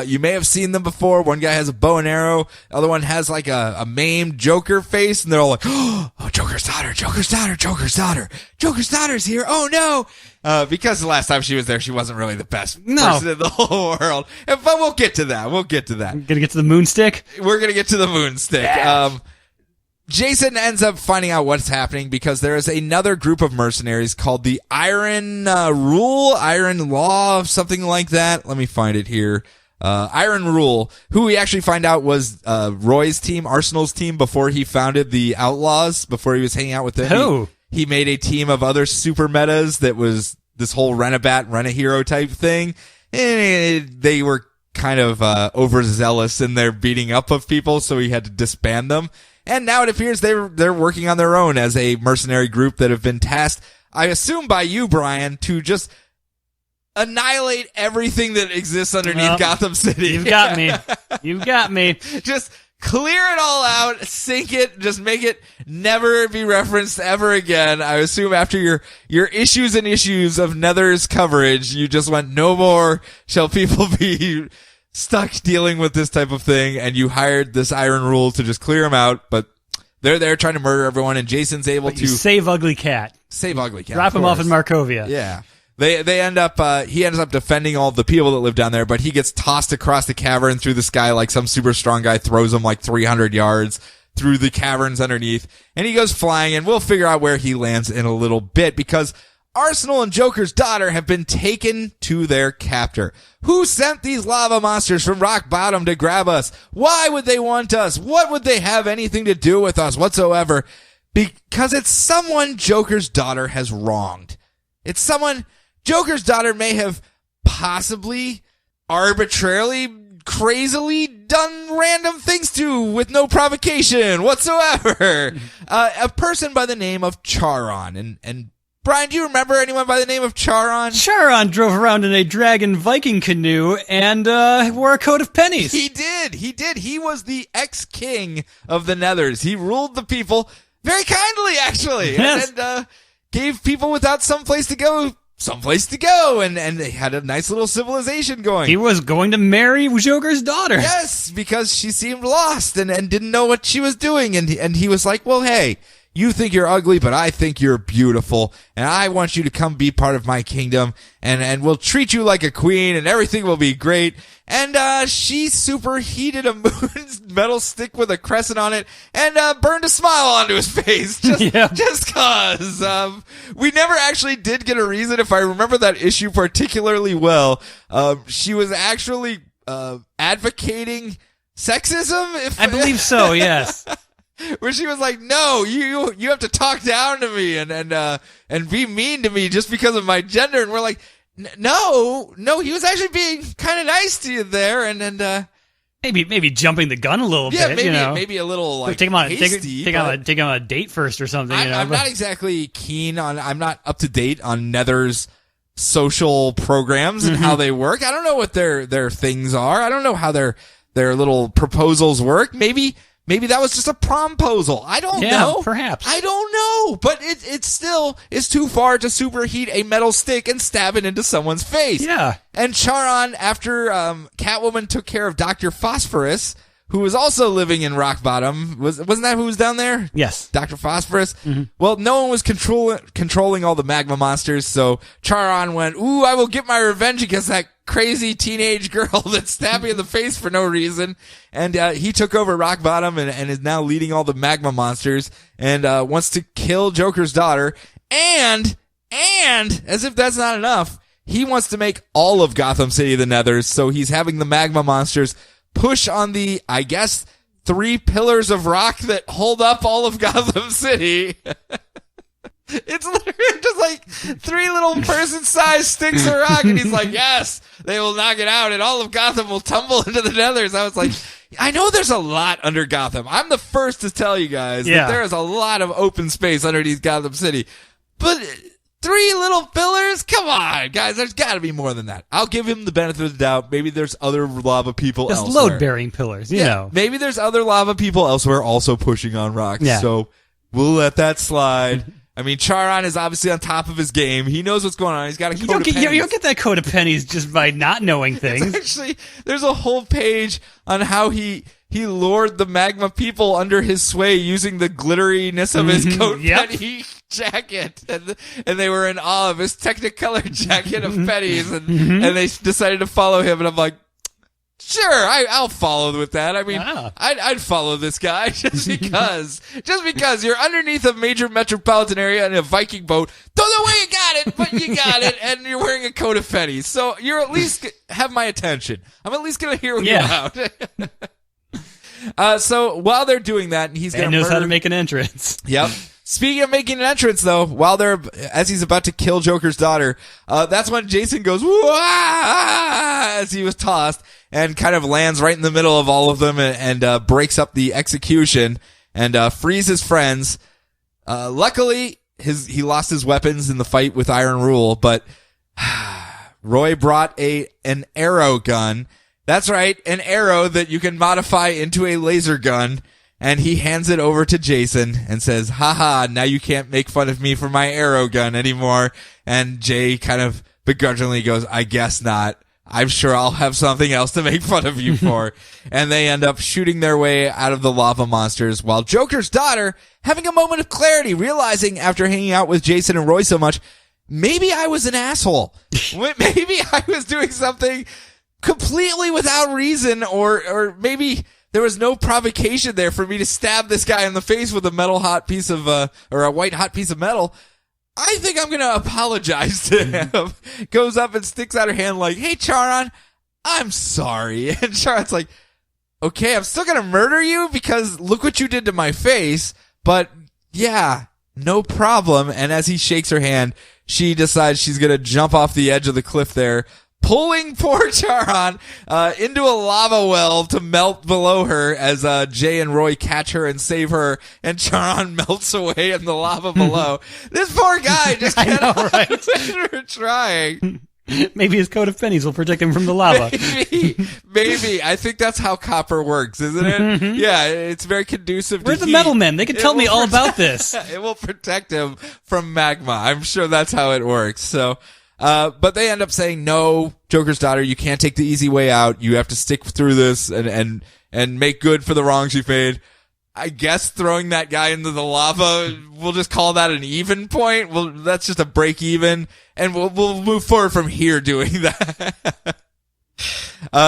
You may have seen them before. One guy has a bow and arrow. The other one has like a maimed Joker face, and they're all like, oh, Joker's daughter, Joker's daughter, Joker's daughter. Joker's daughter's here. Oh no. Because the last time she was there, she wasn't really the best person in the whole world. But we'll get to that. We'll get to that. Gonna get to the moonstick? We're gonna get to the moonstick. Yeah. Jason ends up finding out what's happening because there is another group of mercenaries called the Iron Iron Law, something like that. Let me find it here. Iron Rule, who we actually find out was Roy's team, Arsenal's team, before he founded the Outlaws, before he was hanging out with them. Oh. He made a team of other super metas that was this whole Rent-A-Hero type thing. And they were kind of overzealous in their beating up of people, so he had to disband them. And now it appears they're working on their own as a mercenary group that have been tasked, I assume by you, Brian, to just annihilate everything that exists underneath Gotham City. You've got me. You've got me. Just clear it all out, sink it, just make it never be referenced ever again. I assume after your issues and issues of Nether's coverage, you just went, no more shall people be stuck dealing with this type of thing, and you hired this Iron Rule to just clear them out, but they're there trying to murder everyone, and Jason's able to save Ugly Cat. Save Ugly Cat. Drop him off in Markovia. Yeah. They end up, he ends up defending all the people that live down there, but he gets tossed across the cavern through the sky like some super strong guy throws him like 300 yards through the caverns underneath, and he goes flying, and we'll figure out where he lands in a little bit, because Arsenal and Joker's daughter have been taken to their captor. Who sent these lava monsters from rock bottom to grab us? Why would they want us? What would they have anything to do with us whatsoever? Because it's someone Joker's daughter has wronged. It's someone Joker's daughter may have possibly, arbitrarily, crazily done random things to with no provocation whatsoever. A person by the name of Charon. And Brian, do you remember anyone by the name of Charon? Charon drove around in a dragon Viking canoe and wore a coat of pennies. He did. He was the ex-king of the Nethers. He ruled the people very kindly, actually. Yes. And gave people without someplace to go, and they had a nice little civilization going. He was going to marry Joker's daughter. Yes, because she seemed lost and didn't know what she was doing. And he was like, well, hey, you think you're ugly, but I think you're beautiful, and I want you to come be part of my kingdom, and we'll treat you like a queen, and everything will be great. And she superheated a moon's metal stick with a crescent on it and burned a smile onto his face, just cause. We never actually did get a reason, if I remember that issue particularly well. She was actually advocating sexism, I believe so, yes. Where she was like, no, you have to talk down to me and be mean to me just because of my gender. And we're like, no, he was actually being kind of nice to you there. And maybe jumping the gun a little bit, maybe, you know. maybe a little like take him on, hasty, take him on a date first or something. I'm not exactly keen on, I'm not up to date on Nether's social programs and how they work. I don't know what their things are. I don't know how their little proposals work. Maybe that was just a promposal. I don't know. Perhaps. I don't know. But it still is too far to superheat a metal stick and stab it into someone's face. Yeah. And Charon, after Catwoman took care of Dr. Phosphorus, who was also living in Rock Bottom, wasn't that who was down there? Yes. Dr. Phosphorus? Mm-hmm. Well, no one was controlling all the magma monsters, so Charon went, ooh, I will get my revenge against that crazy teenage girl that stabbed me in the face for no reason. And he took over Rock Bottom and is now leading all the magma monsters and wants to kill Joker's daughter. And as if that's not enough, he wants to make all of Gotham City the Nethers, so he's having the magma monsters push on the, I guess, 3 pillars of rock that hold up all of Gotham City. It's literally just like 3 little person-sized sticks of rock, and he's like, yes, they will knock it out, and all of Gotham will tumble into the Nethers. I was like, I know there's a lot under Gotham. I'm the first to tell you guys that there is a lot of open space underneath Gotham City. But 3 little pillars? Come on, guys. There's got to be more than that. I'll give him the benefit of the doubt. Maybe there's other lava people just elsewhere. Load-bearing pillars, you know. Maybe there's other lava people elsewhere also pushing on rocks. Yeah. So we'll let that slide. I mean, Charon is obviously on top of his game. He knows what's going on. He's got a coat of pennies. You don't get that coat of pennies just by not knowing things. Actually, there's a whole page on how he lured the magma people under his sway using the glitteriness of his coat penny jacket, and they were in awe of his Technicolor jacket of pennies, and they decided to follow him. And I'm like, sure, I'll follow with that. I mean, I'd follow this guy just because you're underneath a major metropolitan area in a Viking boat. Don't know where you got it, but you got it, and you're wearing a coat of pennies. So you're at least have my attention. I'm at least gonna hear what you're about. So while they're doing that, he's gonna knows how to make an entrance. Yep. Speaking of making an entrance, though, as he's about to kill Joker's daughter, that's when Jason goes, wah, as he was tossed and kind of lands right in the middle of all of them and breaks up the execution and frees his friends. Luckily, he lost his weapons in the fight with Iron Rule, but Roy brought an arrow gun. That's right, an arrow that you can modify into a laser gun. And he hands it over to Jason and says, haha, now you can't make fun of me for my arrow gun anymore. And Jay kind of begrudgingly goes, I guess not. I'm sure I'll have something else to make fun of you for. And they end up shooting their way out of the lava monsters, while Joker's daughter, having a moment of clarity, realizing after hanging out with Jason and Roy so much, maybe I was an asshole. Maybe I was doing something completely without reason, or maybe there was no provocation there for me to stab this guy in the face with a metal hot piece of, or a white hot piece of metal. I think I'm going to apologize to him. Goes up and sticks out her hand like, hey, Charon, I'm sorry. And Charon's like, okay, I'm still going to murder you because look what you did to my face. But yeah, no problem. And as he shakes her hand, she decides she's going to jump off the edge of the cliff there, pulling poor Charon into a lava well to melt below her as Jay and Roy catch her and save her, and Charon melts away in the lava below. This poor guy just cannot trying. Maybe his coat of pennies will protect him from the lava. Maybe. I think that's how copper works, isn't it? Yeah, it's very conducive Where's to the heat. metal men? They can tell me all about this. It will protect him from magma. I'm sure that's how it works. So, but they end up saying, no, Joker's daughter, you can't take the easy way out. You have to stick through this and make good for the wrongs you've made. I guess throwing that guy into the lava, we'll just call that an even point. Well, that's just a break even, and we'll move forward from here doing that.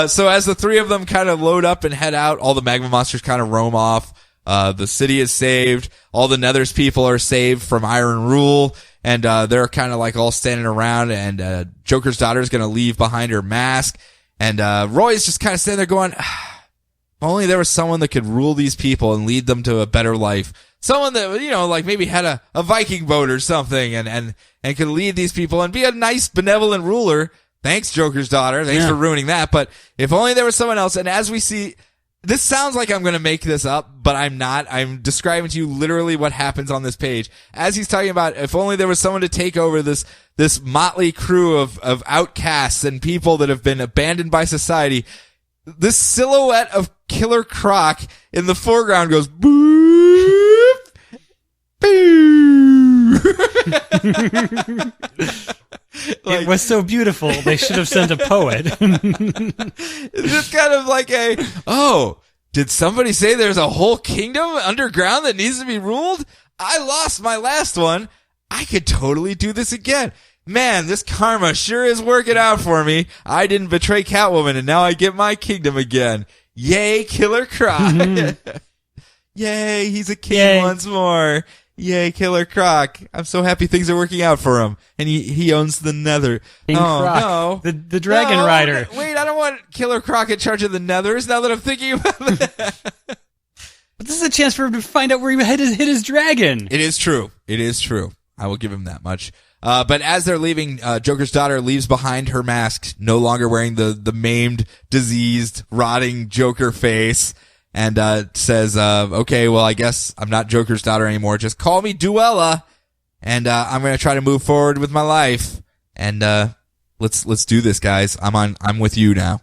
So as the three of them kind of load up and head out, all the magma monsters kind of roam off. The city is saved. All the Nether's people are saved from Iron Rule, and they're kind of like all standing around, and Joker's daughter is going to leave behind her mask, and Roy's just kind of standing there going, if only there was someone that could rule these people and lead them to a better life. Someone that, like maybe had a Viking boat or something and could lead these people and be a nice, benevolent ruler. Thanks, Joker's daughter. Thanks for ruining that. But if only there was someone else. And as we see, this sounds like I'm going to make this up, but I'm not. I'm describing to you literally what happens on this page. As he's talking about, if only there was someone to take over this motley crew of outcasts and people that have been abandoned by society, this silhouette of Killer Croc in the foreground goes boop, boo. It was so beautiful. They should have sent a poet. It's just kind of like did somebody say there's a whole kingdom underground that needs to be ruled? I lost my last one. I could totally do this again. Man, this karma sure is working out for me. I didn't betray Catwoman, and now I get my kingdom again. Yay, Killer Croc. Yay, he's a king once more. Yay, Killer Croc. I'm so happy things are working out for him. And he owns the Nether. King Croc, no. The Dragon Rider. Wait, I don't want Killer Croc in charge of the Nethers now that I'm thinking about that. But this is a chance for him to find out where he hid his dragon. It is true. It is true. I will give him that much. But as they're leaving, Joker's daughter leaves behind her mask, no longer wearing the maimed, diseased, rotting Joker face, and says, okay, well, I guess I'm not Joker's daughter anymore. Just call me Duella, and I'm gonna try to move forward with my life. And let's do this, guys. I'm with you now,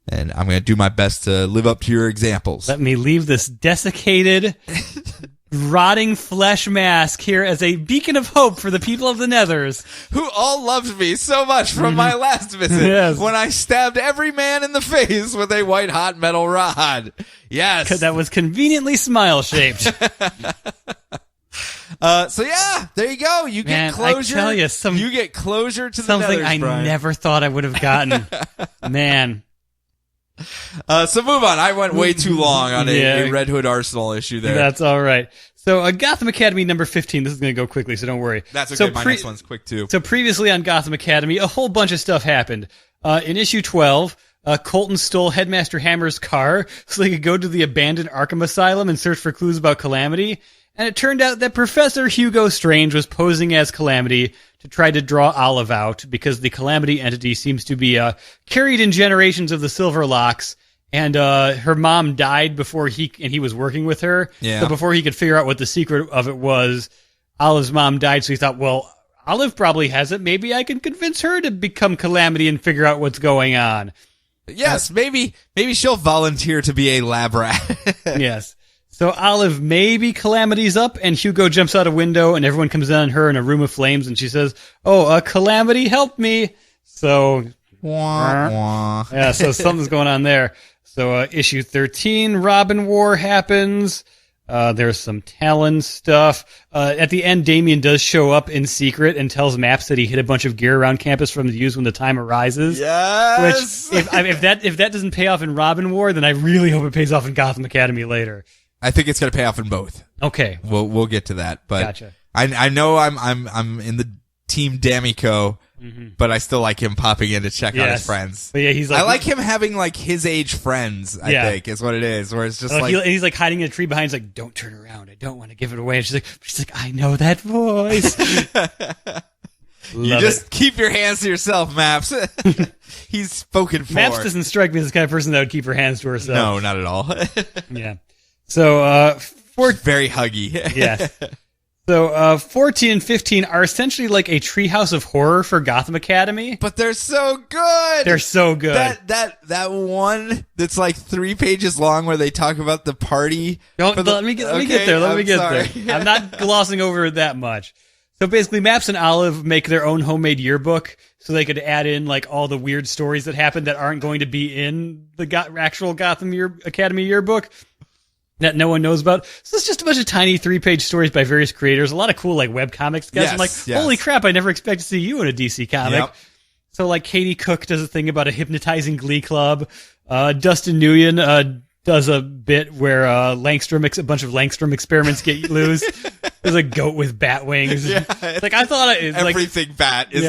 and I'm gonna do my best to live up to your examples. Let me leave this desiccated, rotting flesh mask here as a beacon of hope for the people of the Nethers, who all loved me so much from my last visit when I stabbed every man in the face with a white hot metal rod. Yes. Because that was conveniently smile shaped. So yeah, there you go. You get closure. I tell you, you get closure to the something Nethers, I Brian. never thought I would have gotten. Man. So move on. I went way too long on a Red Hood Arsenal issue there. That's all right. So Gotham Academy number 15. This is going to go quickly, so don't worry. That's okay. My next one's quick too. So previously on Gotham Academy, a whole bunch of stuff happened. In issue 12, Colton stole Headmaster Hammer's car so they could go to the abandoned Arkham Asylum and search for clues about Calamity. And it turned out that Professor Hugo Strange was posing as Calamity to try to draw Olive out because the Calamity entity seems to be carried in generations of the Silver Locks, and her mom died before he was working with her. Yeah. So before he could figure out what the secret of it was, Olive's mom died, so he thought, well, Olive probably has it. Maybe I can convince her to become Calamity and figure out what's going on. Yes, maybe she'll volunteer to be a lab rat. Yes. So Olive maybe Calamity's up, and Hugo jumps out a window, and everyone comes in on her in a room of flames, and she says, Calamity, help me. So, yeah, so something's going on there. So issue 13, Robin War happens. There's some Talon stuff. At the end, Damian does show up in secret and tells Maps that he hid a bunch of gear around campus for him to use when the time arises. Yes! Which, if that doesn't pay off in Robin War, then I really hope it pays off in Gotham Academy later. I think it's going to pay off in both. Okay. We'll get to that, but Gotcha. I know I'm in the team D'Amico, but I still like him popping in to check on his friends. But yeah, he's like, I like him having like his age friends. I think is what it is. Where it's just like he's like hiding in a tree behind. He's like, "Don't turn around. I don't want to give it away." And she's like, "I know that voice." You just keep your hands to yourself, Maps. He's spoken for. Maps doesn't strike me as the kind of person that would keep her hands to herself. No, not at all. Yeah. So, very huggy. Yeah. So, 14 and 15 are essentially like a treehouse of horror for Gotham Academy. But they're so good. They're so good. That one that's like 3 pages long where they talk about the party. Let me get there. Let me get there. I'm not glossing over it that much. So basically, Maps and Olive make their own homemade yearbook so they could add in like all the weird stories that happened that aren't going to be in the actual Gotham Academy yearbook that no one knows about. So it's just a bunch of tiny 3-page stories by various creators. A lot of cool like webcomics guys. I'm like, holy crap, I never expect to see you in a DC comic. Yep. So like Katie Cook does a thing about a hypnotizing glee club. Dustin Nguyen does a bit where a bunch of Langstrom experiments get loose. There's a goat with bat wings. Yeah, like I thought it's everything like, bat is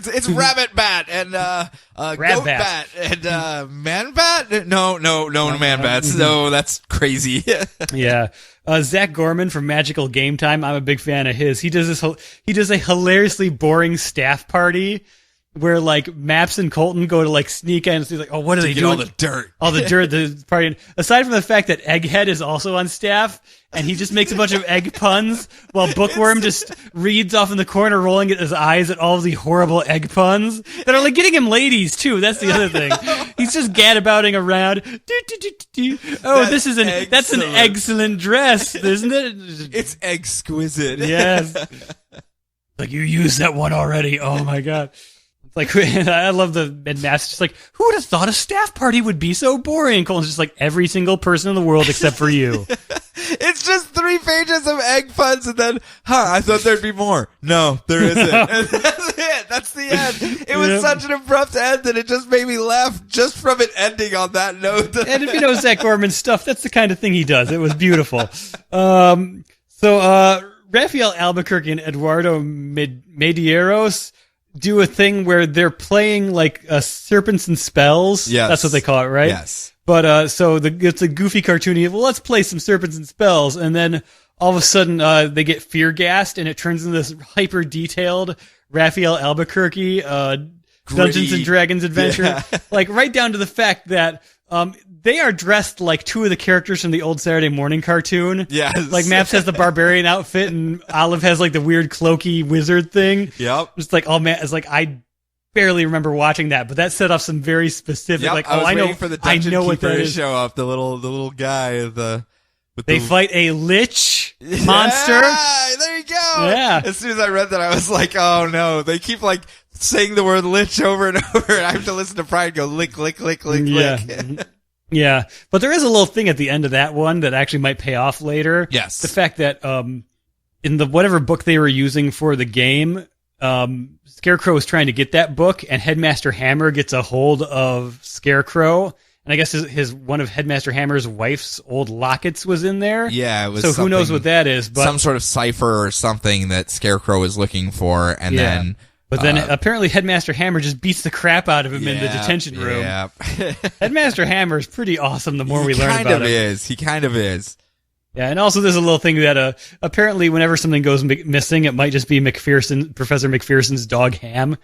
it's rabbit bat and goat bat and man bat. No man bats. No, that's crazy. Yeah. Zach Gorman from Magical Game Time. I'm a big fan of his. He does a hilariously boring staff party where like Maps and Colton go to like sneak in and see like, oh, what are they doing? All the dirt. The party. Aside from the fact that Egghead is also on staff and he just makes a bunch of egg puns while Bookworm just reads off in the corner, rolling his eyes at all of the horrible egg puns that are like getting him ladies too. That's the other thing. He's just gadabouting around. Oh, that's an excellent dress, isn't it? It's exquisite. Yes. Like you used that one already. Oh my God. Like, I love the Maps just like, who would have thought a staff party would be so boring? And Colin's just like, every single person in the world except for you. It's just 3 pages of egg puns and then, I thought there'd be more. No, there isn't. And that's it. That's the end. It was such an abrupt end that it just made me laugh just from it ending on that note. And if you know Zach Gorman's stuff, that's the kind of thing he does. It was beautiful. Raphael Albuquerque and Eduardo Medeiros do a thing where they're playing like serpents and spells. Yes. That's what they call it, right? Yes. But it's a goofy cartoony, well, let's play some serpents and spells. And then all of a sudden they get fear gassed and it turns into this hyper detailed Raphael Albuquerque Dungeons and Dragons adventure. Yeah. Like right down to the fact that they are dressed like 2 of the characters from the old Saturday morning cartoon. Yes. Like Maps has the barbarian outfit and Olive has like the weird cloaky wizard thing. Yep. It's like, oh man, it's like I barely remember watching that, but that set off some very specific, yep. like, I know for the dungeon keeper what that to is. show up, the little guy They fight a lich monster. Yeah, there you go. Yeah. As soon as I read that, I was like, oh no. They keep like saying the word lich over and over, and I have to listen to Pride go lick, lick, lick, lick, lick. Yeah, but there is a little thing at the end of that one that actually might pay off later. Yes. The fact that in the whatever book they were using for the game, Scarecrow is trying to get that book, and Headmaster Hammer gets a hold of Scarecrow. And I guess his one of Headmaster Hammer's wife's old lockets was in there. Yeah, it was. So who knows what that is? But some sort of cipher or something that Scarecrow was looking for, and then. But then apparently Headmaster Hammer just beats the crap out of him in the detention room. Yeah. Headmaster Hammer is pretty awesome the more we learn about him. He kind of is. Yeah, and also there's a little thing that apparently whenever something goes missing, it might just be Professor McPherson's dog Ham,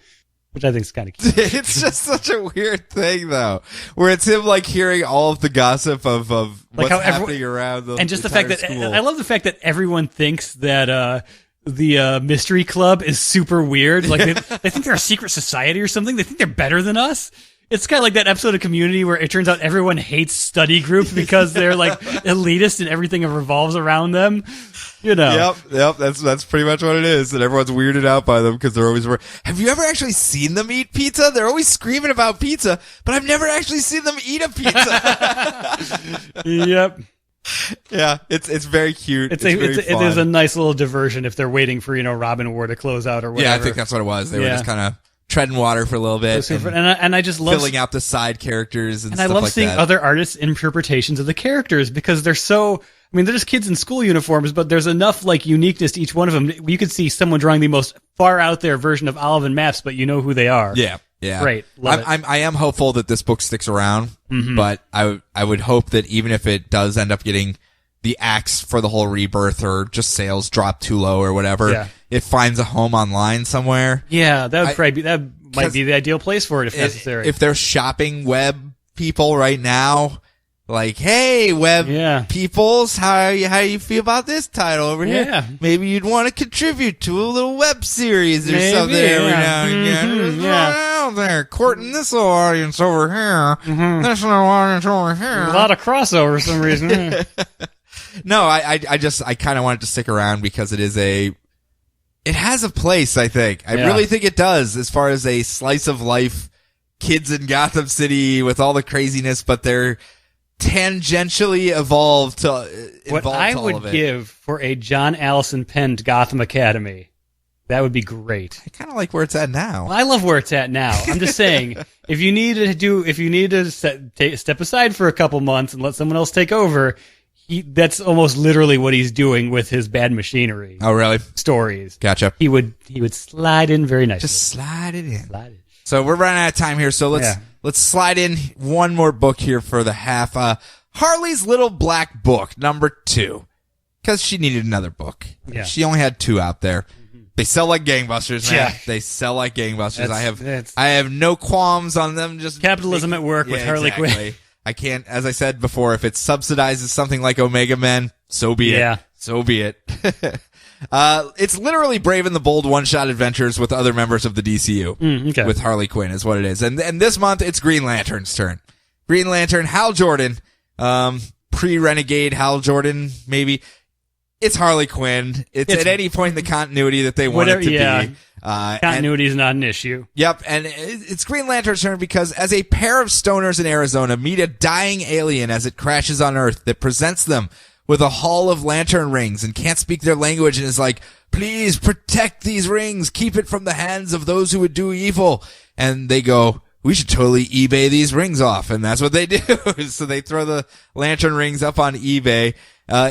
which I think is kind of cute. It's just such a weird thing, though, where it's him like hearing all of the gossip of what's happening around the and just the fact that school. I love the fact that everyone thinks that the mystery club is super weird. Like they think they're a secret society or something. They think they're better than us. It's kind of like that episode of Community where it turns out everyone hates study group because they're like elitist and everything revolves around them. You know. Yep. That's pretty much what it is. And everyone's weirded out by them because they're always. Have you ever actually seen them eat pizza? They're always screaming about pizza, but I've never actually seen them eat a pizza. Yep. Yeah, it's very cute. It is a nice little diversion if they're waiting for Robin War to close out or whatever. Yeah, I think that's what it was. They were just kind of treading water for a little bit, and I just love filling out the side characters and stuff like that. And I love seeing that. other artists' interpretations of the characters because they're so. I mean, they're just kids in school uniforms, but there's enough like uniqueness to each one of them. You could see someone drawing the most far out there version of Olive and Maps, but you know who they are. Yeah. Yeah. Great. Love it. I am hopeful that this book sticks around, but I would hope that even if it does end up getting the axe for the whole rebirth or just sales drop too low or whatever, it finds a home online somewhere. Yeah, that would probably be, that might be the ideal place for it if necessary. If they're shopping web people right now, like, hey, web peoples, how you feel about this title over here? Maybe you'd want to contribute to a little web series or something every now and again. Out there, courting this little audience over here. This little audience over here. A lot of crossover for some reason. No, I kind of want it to stick around because it has a place, I think. I really think it does, as far as a slice of life, kids in Gotham City with all the craziness, but they're tangentially evolved to what I would give for a John Allison penned Gotham Academy. That would be great. I kind of like where it's at now. Well, I love where it's at now. I'm just saying, if you need to step aside for a couple months and let someone else take over, that's almost literally what he's doing with his Bad Machinery. Oh, really? Stories. Gotcha. He would slide in very nicely. Just slide it in. So we're running out of time here, so let's slide in one more book here for the half. Harley's Little Black Book, number 2. Because she needed another book. Yeah. She only had 2 out there. They sell like gangbusters, man. Yeah. They sell like gangbusters. I have no qualms on them. Just capitalism at work with Harley Quinn. I can't, as I said before, if it subsidizes something like Omega Men, so be it. So be it. It's literally Brave and the Bold one-shot adventures with other members of the DCU. With Harley Quinn is what it is. And this month, it's Green Lantern's turn. Green Lantern, Hal Jordan, pre-Renegade Hal Jordan, maybe. It's Harley Quinn. It's at any point in the continuity that they want it to be. Continuity is not an issue. Yep, and it's Green Lantern's turn because as a pair of stoners in Arizona meet a dying alien as it crashes on Earth that presents them with a haul of lantern rings and can't speak their language and is like, please protect these rings, keep it from the hands of those who would do evil. And they go, we should totally eBay these rings off. And that's what they do. So they throw the lantern rings up on eBay,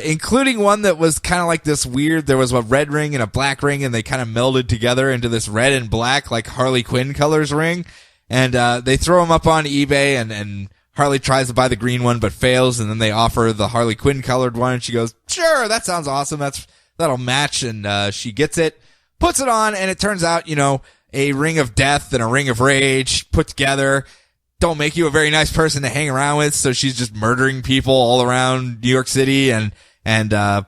including one that was kind of like this weird, there was a red ring and a black ring and they kind of melded together into this red and black, like Harley Quinn colors ring. And, they throw them up on eBay and Harley tries to buy the green one but fails. And then they offer the Harley Quinn colored one and she goes, sure, that sounds awesome. That'll match. And, she gets it, puts it on, and it turns out, a ring of death and a ring of rage put together don't make you a very nice person to hang around with. So she's just murdering people all around New York City and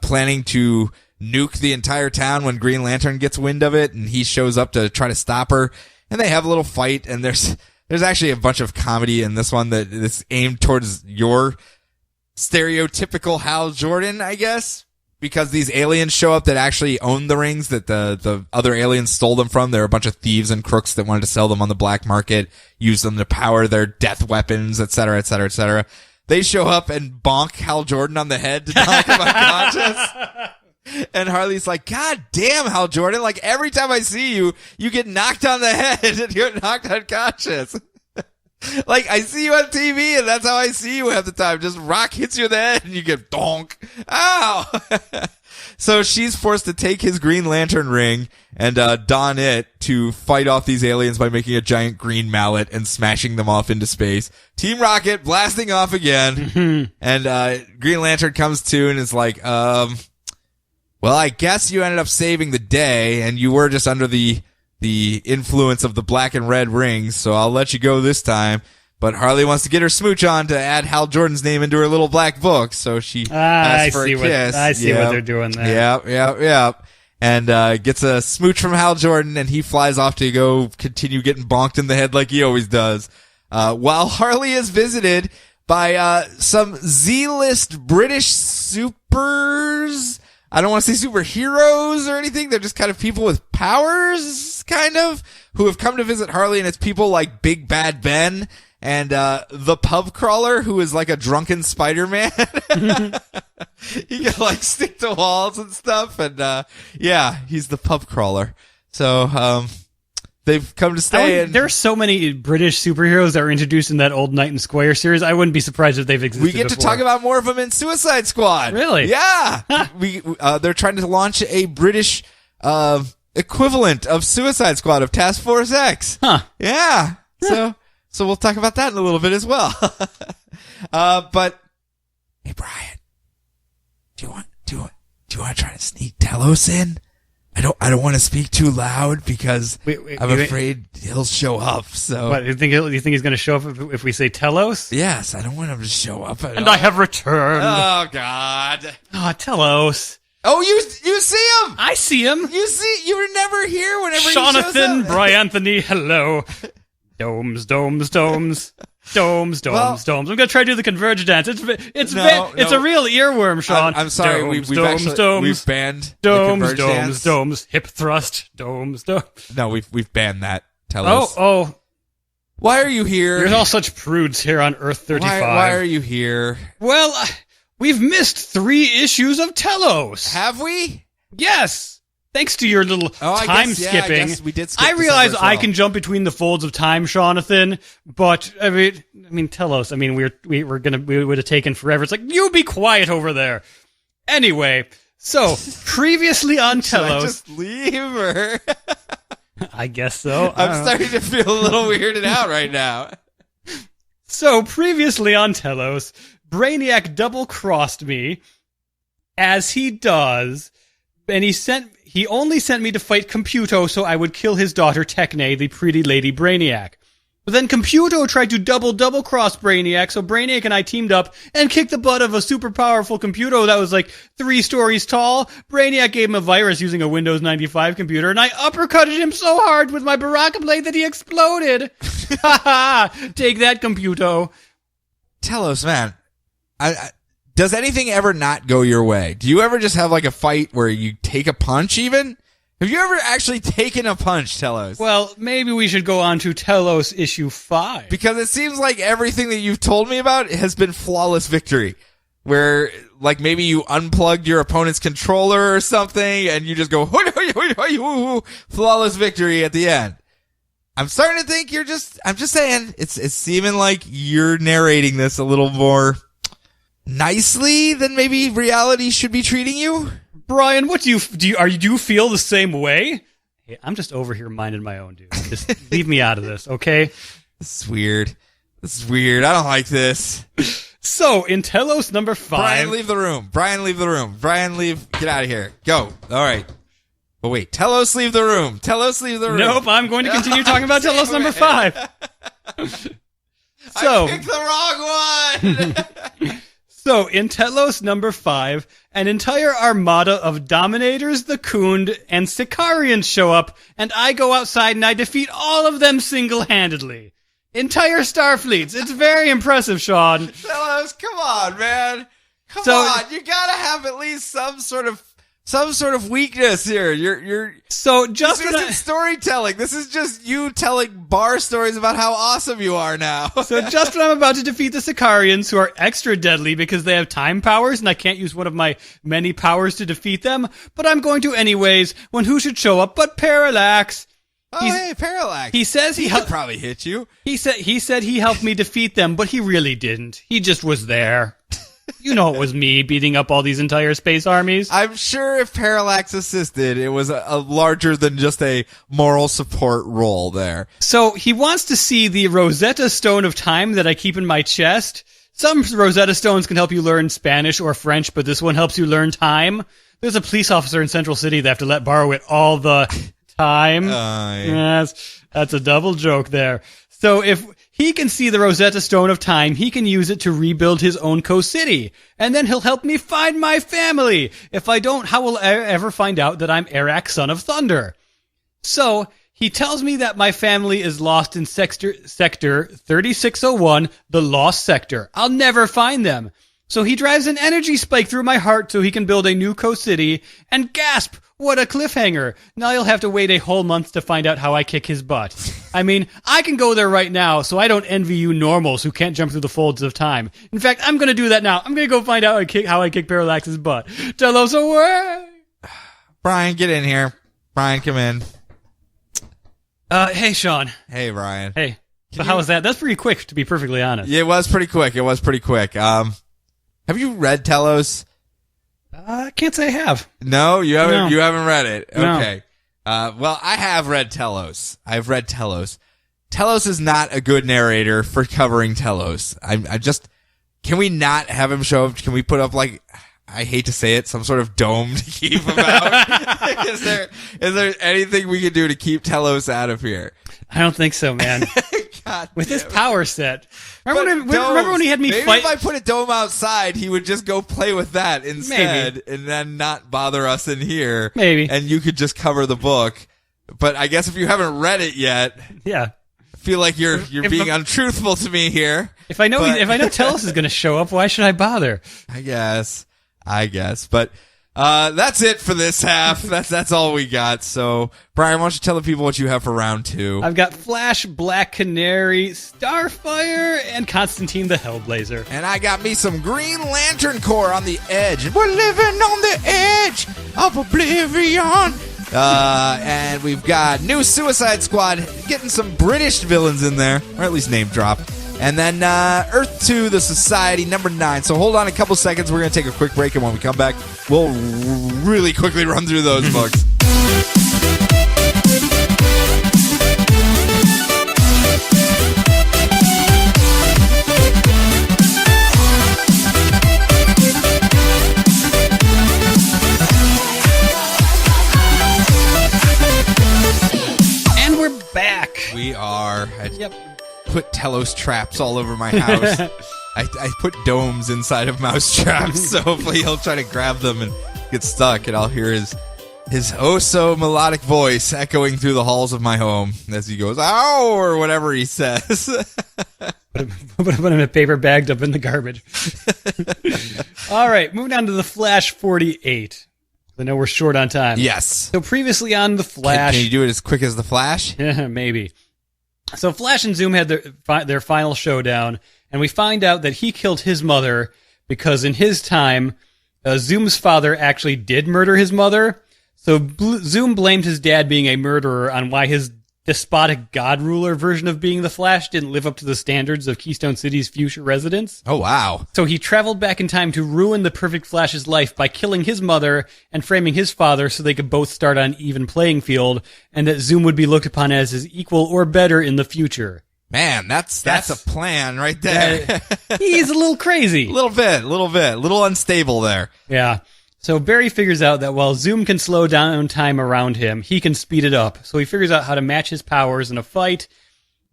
planning to nuke the entire town when Green Lantern gets wind of it and he shows up to try to stop her. And they have a little fight and there's actually a bunch of comedy in this one that is aimed towards your stereotypical Hal Jordan, I guess. Because these aliens show up that actually own the rings that the other aliens stole them from. They're a bunch of thieves and crooks that wanted to sell them on the black market, use them to power their death weapons, et cetera, et cetera, et cetera. They show up and bonk Hal Jordan on the head to knock him unconscious. And Harley's like, God damn, Hal Jordan. Like, every time I see you, you get knocked on the head and you're knocked unconscious. Like, I see you on TV and that's how I see you half the time. Just rock hits you in the head and you get donk. Ow! So she's forced to take his Green Lantern ring and, don it to fight off these aliens by making a giant green mallet and smashing them off into space. Team Rocket blasting off again. And, Green Lantern comes to and is like, well, I guess you ended up saving the day and you were just under the influence of the black and red rings, so I'll let you go this time. But Harley wants to get her smooch on to add Hal Jordan's name into her little black book, so she asks for a kiss. I see what they're doing there. Yep. And gets a smooch from Hal Jordan, and he flies off to go continue getting bonked in the head like he always does. While Harley is visited by some Z-list British supers. I don't want to say superheroes or anything. They're just kind of people with powers, kind of, who have come to visit Harley, and it's people like Big Bad Ben and the pub crawler, who is like a drunken Spider-Man. He can like stick to walls and stuff, and he's the pub crawler. So They've come to stay. And there are so many British superheroes that were introduced in that old Knight and Squire series. I wouldn't be surprised if they've existed we get before. to talk about more of them in Suicide Squad. Really? Yeah. They're trying to launch a British equivalent of Suicide Squad, of Task Force X. Huh. Yeah. So we'll talk about that in a little bit as well. But hey, Brian, do you want to try to sneak Telos in? I don't want to speak too loud because I'm afraid he'll show up. So what, you think he's going to show up if we say Telos? Yes, I don't want him to show up at all. And I have returned. Oh God. Oh, Telos. Oh, you see him? I see him. You were never here whenever he shows Jonathan, up. Bryanthony, hello. Domes. Domes. Well, I'm going to try to do the Converge dance. It's No. a real earworm, Sean. I'm sorry. We've banned the Converge dance. Hip thrust. Domes. No, we've banned that. Telos. Oh. Why are you here? You're all such prudes here on Earth 35. Why are you here? Well, we've missed 3 issues of Telos. Have we? Yes. Thanks to your little time skipping. I guess we did skip I realize December as well. I can jump between the folds of time, Jonathan, but I mean, Telos. I mean, we would have taken forever. It's like, you be quiet over there. Anyway, so previously on Telos, Should I just leave or? I guess so. I'm starting to feel a little weirded out right now. So previously on Telos, Brainiac double-crossed me, as he does, and he only sent me to fight Computo so I would kill his daughter Techne, the pretty lady Brainiac. But then Computo tried to double-cross Brainiac, so Brainiac and I teamed up and kicked the butt of a super powerful Computo that was like 3 stories tall. Brainiac gave him a virus using a Windows 95 computer, and I uppercutted him so hard with my Baraka blade that he exploded. Ha ha! Take that, Computo. Telos, man. Does anything ever not go your way? Do you ever just have like a fight where you take a punch even? Have you ever actually taken a punch, Telos? Well, maybe we should go on to Telos issue 5. Because it seems like everything that you've told me about has been flawless victory. Where, like, maybe you unplugged your opponent's controller or something and you just go, flawless victory at the end. I'm starting to think I'm just saying, it's seeming like you're narrating this a little more nicely than maybe reality should be treating you. Brian, what do you feel the same way? Hey, I'm just over here minding my own, dude. Just leave me out of this, okay? This is weird. I don't like this. So, in Telos number 5... Brian, leave the room. Brian, get out of here. Go. All right. But wait, Telos, leave the room. Nope, I'm going to continue talking about Telos number 5. I picked the wrong one! So, in Telos number 5, an entire armada of Dominators, the Kund, and Sicarians show up, and I go outside and I defeat all of them single-handedly. Entire Starfleets. It's very impressive, Sean. Telos, come on, man. Come on. You gotta have at least some sort of weakness here. This isn't storytelling. This is just you telling bar stories about how awesome you are now. So just when I'm about to defeat the Sicarians, who are extra deadly because they have time powers and I can't use one of my many powers to defeat them, but I'm going to anyways, when who should show up but Parallax. Hey, Parallax. He says he could probably hit you. He said he helped me defeat them, but he really didn't. He just was there. You know it was me beating up all these entire space armies. I'm sure if Parallax assisted, it was a larger than just a moral support role there. So he wants to see the Rosetta Stone of Time that I keep in my chest. Some Rosetta Stones can help you learn Spanish or French, but this one helps you learn time. There's a police officer in Central City that have to borrow it all the time. Yes, that's a double joke there. So if he can see the Rosetta Stone of Time, he can use it to rebuild his own co-city. And then he'll help me find my family. If I don't, how will I ever find out that I'm Arak, son of Thunder? So he tells me that my family is lost in sector 3601, the Lost Sector. I'll never find them. So he drives an energy spike through my heart so he can build a new co-city. And gasp! What a cliffhanger. Now you'll have to wait a whole month to find out how I kick his butt. I mean, I can go there right now, so I don't envy you normals who can't jump through the folds of time. In fact, I'm going to do that now. I'm going to go find out how I kick Parallax's butt. Telos away! Brian, get in here. Brian, come in. Hey, Sean. Hey, Ryan. Hey. So how was that? That's pretty quick, to be perfectly honest. Yeah, it was pretty quick. Have you read Telos? I can't say I have. No, you haven't. No. You haven't read it. No. Okay. Well, I have read Telos. I've read Telos. Telos is not a good narrator for covering Telos. I just, can we not have him show up? Can we put up, like, I hate to say it, some sort of dome to keep him out? Is there anything we can do to keep Telos out of here? I don't think so, man. God With his damn it. power set. Remember when he had me Maybe fight? if I put a dome outside, he would just go play with that instead, and then not bother us in here. Maybe. And you could just cover the book. But I guess if you haven't read it yet, Yeah. I feel like you're being untruthful to me here. If I know Telos is going to show up, why should I bother? I guess. But that's it for this half. That's all we got. So, Brian, why don't you tell the people what you have for round 2? I've got Flash, Black Canary, Starfire, and Constantine the Hellblazer. And I got me some Green Lantern Corps on the edge. We're living on the edge of Oblivion. And we've got new Suicide Squad, getting some British villains in there, or at least name drop. And then Earth 2, The Society, number 9. So hold on a couple seconds. We're going to take a quick break, and when we come back, we'll really quickly run through those books. And we're back. We are. Yep. Put Telos traps all over my house. I put domes inside of mouse traps, so hopefully he'll try to grab them and get stuck, and I'll hear his oh so melodic voice echoing through the halls of my home as he goes, ow, or whatever he says. Put him in a paper bagged up in the garbage. All right, moving on to the Flash 48. I know we're short on time. Yes. So previously on the Flash, Can you do it as quick as the Flash? maybe. So Flash and Zoom had their final showdown, and we find out that he killed his mother because in his time, Zoom's father actually did murder his mother. So Zoom blamed his dad being a murderer on why his despotic god ruler version of being the Flash didn't live up to the standards of Keystone City's future residents. Oh, wow. So he traveled back in time to ruin the perfect Flash's life by killing his mother and framing his father so they could both start on an even playing field, and that Zoom would be looked upon as his equal or better in the future. Man, that's a plan right there. He's a little crazy. A little unstable there. Yeah. So Barry figures out that while Zoom can slow down time around him, he can speed it up. So he figures out how to match his powers in a fight.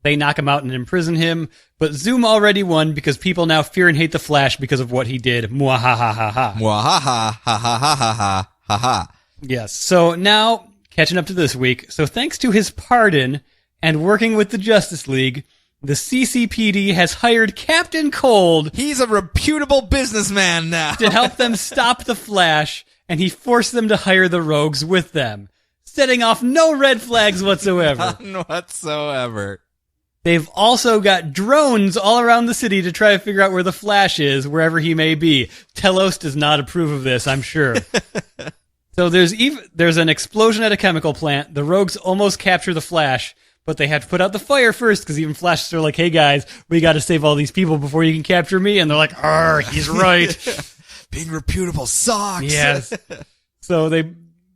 They knock him out and imprison him. But Zoom already won because people now fear and hate the Flash because of what he did. Mwahahaha. Mwahaha, ha ha ha ha ha ha ha. Yes. So now, catching up to this week. So thanks to his pardon and working with the Justice League, the CCPD has hired Captain Cold. He's a reputable businessman now. To help them stop the Flash, and he forced them to hire the rogues with them, setting off no red flags whatsoever. None whatsoever. They've also got drones all around the city to try to figure out where the Flash is, wherever he may be. Telos does not approve of this, I'm sure. So there's an explosion at a chemical plant. The rogues almost capture the Flash, but they had to put out the fire first, because even Flash are like, hey guys, we got to save all these people before you can capture me. And they're like, he's right. Being reputable sucks. Yes. So they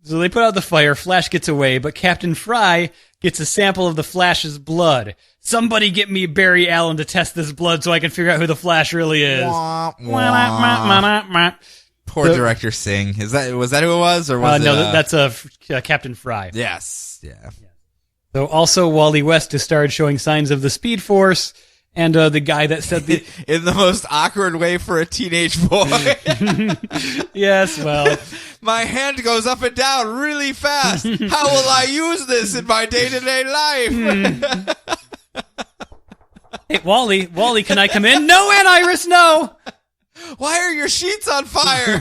put out the fire. Flash gets away, but Captain Fry gets a sample of the Flash's blood. Somebody get me Barry Allen to test this blood so I can figure out who the Flash really is. Wah, wah. Poor director Singh. Was that who it was, or was it? No, that's Captain Fry. Yes. Yeah. So also Wally West has started showing signs of the Speed Force, and the guy that said the in the most awkward way for a teenage boy. Yes, well, my hand goes up and down really fast. How will I use this in my day-to-day life? Hey, Wally, can I come in? No, Aunt Iris, no! Why are your sheets on fire?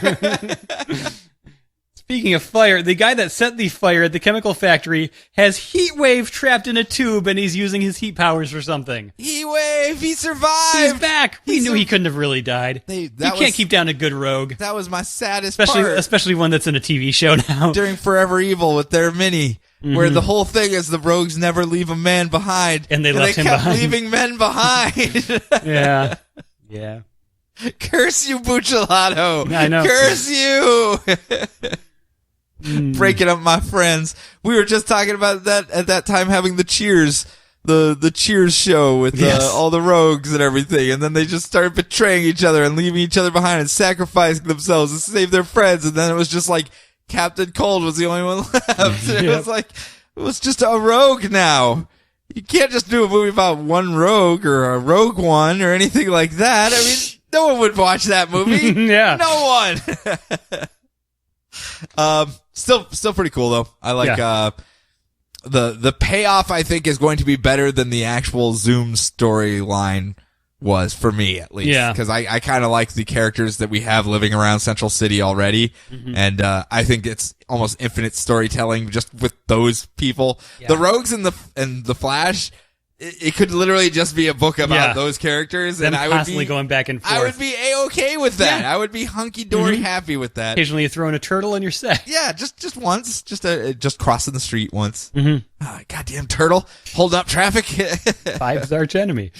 Speaking of fire, the guy that set the fire at the chemical factory has Heatwave trapped in a tube, and he's using his heat powers for something. Heatwave, he survived. He's back. We knew he couldn't have really died. You can't keep down a good rogue. That was my saddest Especially part. Especially one that's in a TV show now. During Forever Evil with their mini. where the whole thing is the rogues never leave a man behind. And they left him kept behind. leaving men behind. Yeah. Yeah. Curse you, Bucciolato. I know. Curse you. Breaking up my friends. We were just talking about that at that time, having the Cheers, the Cheers show with all the rogues and everything. And then they just started betraying each other and leaving each other behind and sacrificing themselves to save their friends. And then it was just like Captain Cold was the only one left. And it was like, it was just a rogue now. You can't just do a movie about one rogue or a rogue one or anything like that. I mean, no one would watch that movie. Yeah. No one. Still pretty cool though. I like, the payoff I think is going to be better than the actual Zoom storyline was for me at least. Yeah. Cause I kind of like the characters that we have living around Central City already. And, I think it's almost infinite storytelling just with those people. Yeah. The Rogues and the Flash, it could literally just be a book about those characters. Them and I would constantly going back and forth. I would be A-okay with that. I would be hunky-dory happy with that. Occasionally you throw in a turtle and you're set. Yeah, just once. Just crossing the street once. Goddamn turtle. Holding up traffic. Five's arch enemy.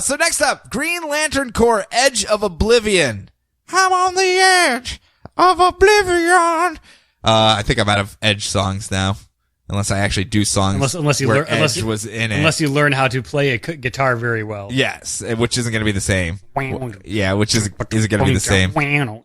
So next up, Green Lantern Corps, Edge of Oblivion. I'm on the edge of Oblivion. I think I'm out of Edge songs now. Unless I actually do songs unless you where learn, Edge was in it. Unless you learn how to play a guitar very well. Yes, which isn't going to be the same. Yeah, which isn't going to be the same. I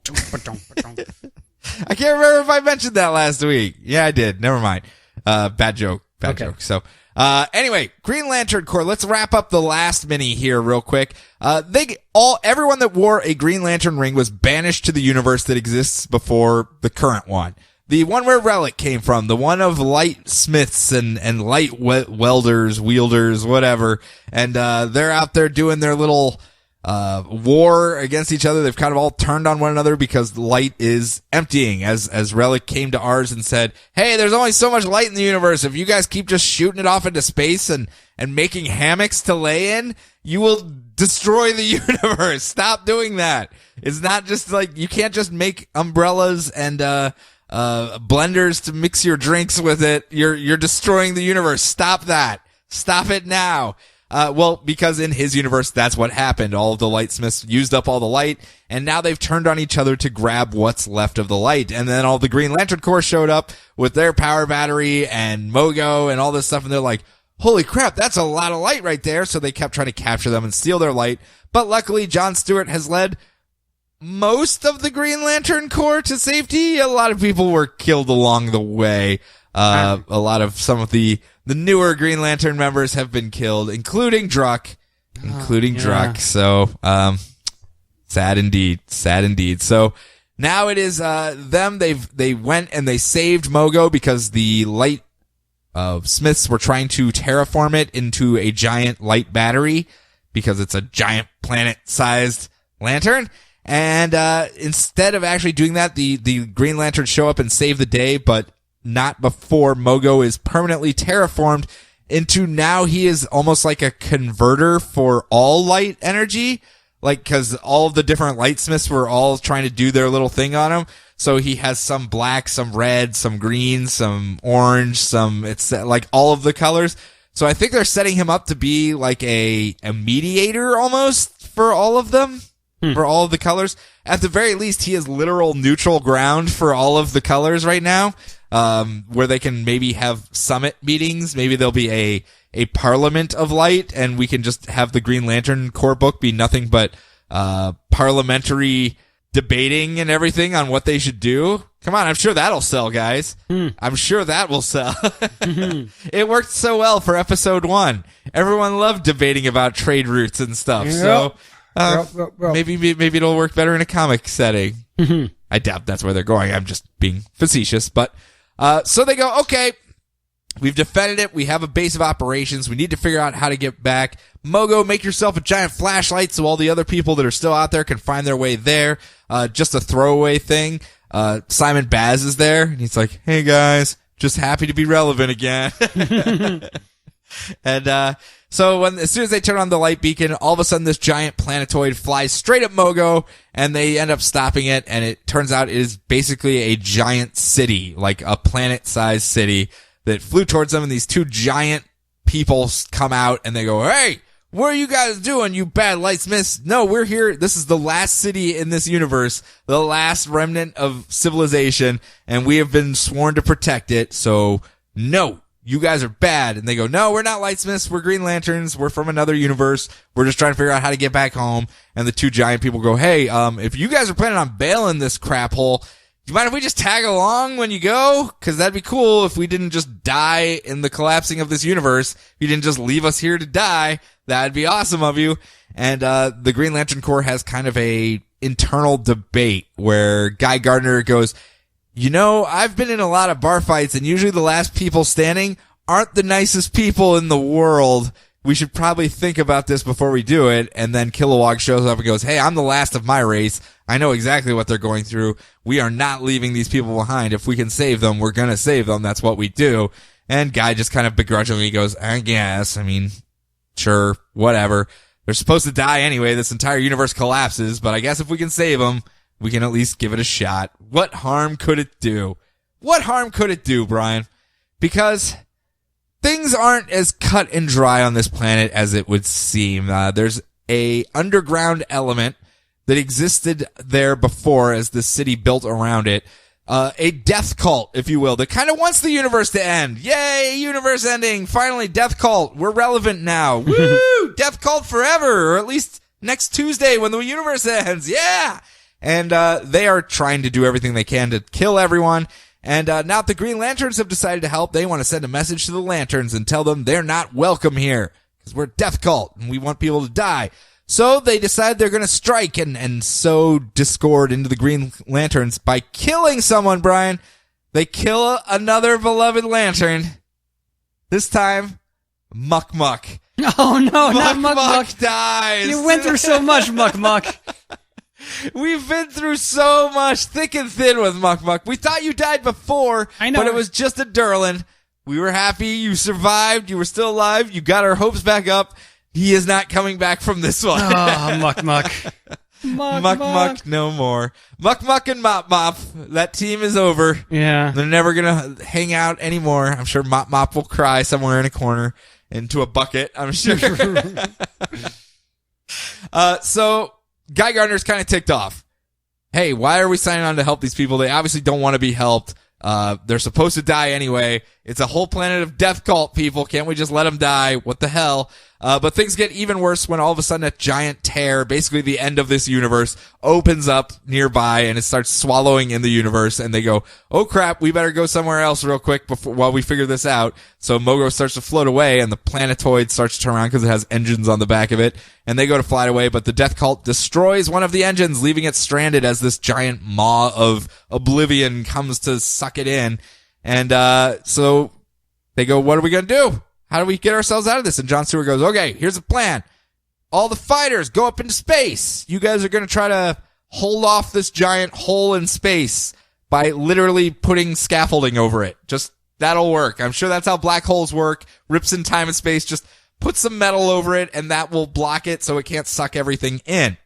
can't remember if I mentioned that last week. Yeah, I did. Never mind. Bad joke. Joke. So, anyway, Green Lantern Corps. Let's wrap up the last mini here real quick. Everyone that wore a Green Lantern ring was banished to the universe that exists before the current one. The one where Relic came from, the one of light smiths and light wielders, whatever. And, they're out there doing their little, war against each other. They've kind of all turned on one another because light is emptying as Relic came to ours and said, hey, there's only so much light in the universe. If you guys keep just shooting it off into space and making hammocks to lay in, you will destroy the universe. Stop doing that. It's not just like, you can't just make umbrellas and, blenders to mix your drinks with it. You're destroying the universe. Stop that. Stop it now. Well, because in his universe, that's what happened. All of the lightsmiths used up all the light, and now they've turned on each other to grab what's left of the light. And then all the Green Lantern Corps showed up with their power battery and Mogo and all this stuff, and they're like, holy crap, that's a lot of light right there. So they kept trying to capture them and steal their light. But luckily, Jon Stewart has led most of the Green Lantern Corps to safety. A lot of people were killed along the way. Some of the newer Green Lantern members have been killed, including Druck. So, sad indeed. So now it is, them. They went and they saved Mogo because the light, Smiths were trying to terraform it into a giant light battery because it's a giant planet-sized lantern. And, instead of actually doing that, the Green Lanterns show up and save the day, but not before Mogo is permanently terraformed into, now he is almost like a converter for all light energy. Like, cause all of the different lightsmiths were all trying to do their little thing on him. So he has some black, some red, some green, some orange, it's like all of the colors. So I think they're setting him up to be like a mediator almost for all of them. For all of the colors. At the very least, he is literal neutral ground for all of the colors right now, where they can maybe have summit meetings. Maybe there'll be a parliament of light, and we can just have the Green Lantern Corps book be nothing but parliamentary debating and everything on what they should do. Come on, I'm sure that'll sell, guys. I'm sure that will sell. It worked so well for episode 1. Everyone loved debating about trade routes and stuff. So maybe it'll work better in a comic setting. I doubt that's where they're going. I'm just being facetious. But so they go, okay, we've defended it. We have a base of operations. We need to figure out how to get back. Mogo, make yourself a giant flashlight so all the other people that are still out there can find their way there. Just a throwaway thing. Simon Baz is there, and he's like, hey guys, just happy to be relevant again. And So as soon as they turn on the light beacon, all of a sudden this giant planetoid flies straight at Mogo, and they end up stopping it, and it turns out it is basically a giant city, like a planet-sized city that flew towards them, and these two giant people come out, and they go, "Hey, what are you guys doing, you bad lightsmiths? No, we're here. This is the last city in this universe, the last remnant of civilization, and we have been sworn to protect it, so no. You guys are bad." And they go, "No, we're not lightsmiths. We're Green Lanterns. We're from another universe. We're just trying to figure out how to get back home." And the two giant people go, "Hey, if you guys are planning on bailing this crap hole, do you mind if we just tag along when you go? Cause that'd be cool if we didn't just die in the collapsing of this universe. If you didn't just leave us here to die, that'd be awesome of you." And, the Green Lantern Corps has kind of a internal debate where Guy Gardner goes, "You know, I've been in a lot of bar fights, and usually the last people standing aren't the nicest people in the world. We should probably think about this before we do it." And then Kilowog shows up and goes, "Hey, I'm the last of my race. I know exactly what they're going through. We are not leaving these people behind. If we can save them, we're gonna save them. That's what we do." And Guy just kind of begrudgingly goes, "I guess. I mean, sure, whatever. They're supposed to die anyway. This entire universe collapses, but I guess if we can save them, we can at least give it a shot." What harm could it do? What harm could it do, Brian? Because things aren't as cut and dry on this planet as it would seem. There's a underground element that existed there before as the city built around it. A death cult, if you will, that kind of wants the universe to end. Yay, universe ending. Finally, death cult. We're relevant now. Woo! Death cult forever, or at least next Tuesday when the universe ends. Yeah! And they are trying to do everything they can to kill everyone. And now the Green Lanterns have decided to help. They want to send a message to the Lanterns and tell them they're not welcome here because we're a death cult and we want people to die. So they decide they're going to strike and sow discord into the Green Lanterns by killing someone, Brian. They kill another beloved Lantern. This time, Muck Muck. Oh no, not Muck Muck. Dies. You went through so much, Muck Muck. We've been through so much, thick and thin with Muck Muck. We thought you died before, I know, but it was just a Durlin. We were happy. You survived. You were still alive. You got our hopes back up. He is not coming back from this one. Oh, Muck Muck. Muck Muck, no more. Muck Muck and Mop Mop. That team is over. Yeah. They're never going to hang out anymore. I'm sure Mop Mop will cry somewhere in a corner into a bucket, I'm sure. So Guy Gardner's kind of ticked off. Hey, why are we signing on to help these people? They obviously don't want to be helped. They're supposed to die anyway. It's a whole planet of death cult people. Can't we just let them die? What the hell? But things get even worse when all of a sudden a giant tear, basically the end of this universe, opens up nearby and it starts swallowing in the universe. And they go, "Oh crap, we better go somewhere else real quick while we figure this out." So Mogo starts to float away and the planetoid starts to turn around because it has engines on the back of it. And they go to fly away, but the death cult destroys one of the engines, leaving it stranded as this giant maw of Oblivion comes to suck it in. And so they go, "What are we going to do? How do we get ourselves out of this?" And John Stewart goes, "Okay, here's a plan. All the fighters go up into space. You guys are going to try to hold off this giant hole in space by literally putting scaffolding over it. Just, that'll work. I'm sure that's how black holes work. Rips in time and space. Just put some metal over it and that will block it so it can't suck everything in.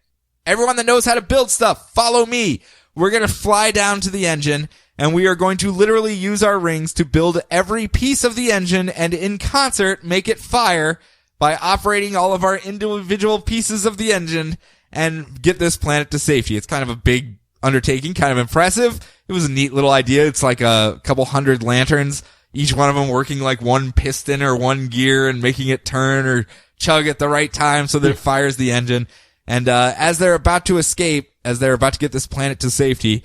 Everyone that knows how to build stuff, follow me. We're going to fly down to the engine and we are going to literally use our rings to build every piece of the engine and in concert make it fire by operating all of our individual pieces of the engine and get this planet to safety." It's kind of a big undertaking, kind of impressive. It was a neat little idea. It's like a couple hundred lanterns, each one of them working like one piston or one gear and making it turn or chug at the right time so that it fires the engine. And as they're about to escape, as they're about to get this planet to safety,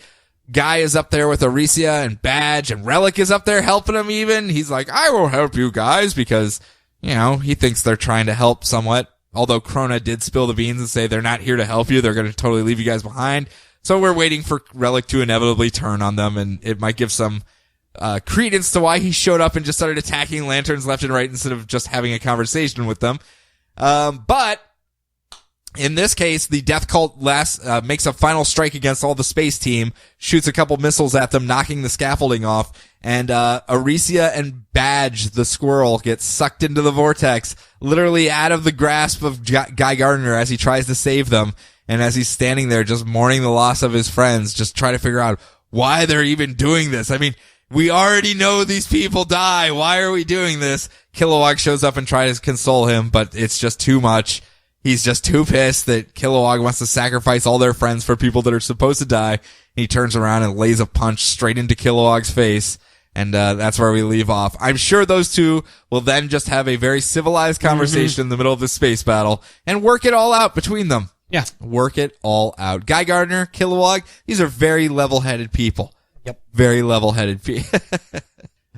Guy is up there with Aricia and Badge, and Relic is up there helping him even. He's like, "I will help you guys," because, you know, he thinks they're trying to help somewhat. Although Krona did spill the beans and say they're not here to help you. They're going to totally leave you guys behind. So we're waiting for Relic to inevitably turn on them, and it might give some credence to why he showed up and just started attacking lanterns left and right instead of just having a conversation with them. But in this case, the Death Cult makes a final strike against all the space team, shoots a couple missiles at them, knocking the scaffolding off, And Aricia and Badge, the squirrel, get sucked into the vortex, literally out of the grasp of Guy Gardner as he tries to save them. And as he's standing there just mourning the loss of his friends, just trying to figure out why they're even doing this. I mean, we already know these people die. Why are we doing this? Kilowog shows up and tries to console him, but it's just too much. He's just too pissed that Kilowog wants to sacrifice all their friends for people that are supposed to die. He turns around and lays a punch straight into Kilowog's face. And that's where we leave off. I'm sure those two will then just have a very civilized conversation in the middle of the space battle and work it all out between them. Yeah. Work it all out. Guy Gardner, Kilowog, these are very level-headed people. Yep. Very level-headed people.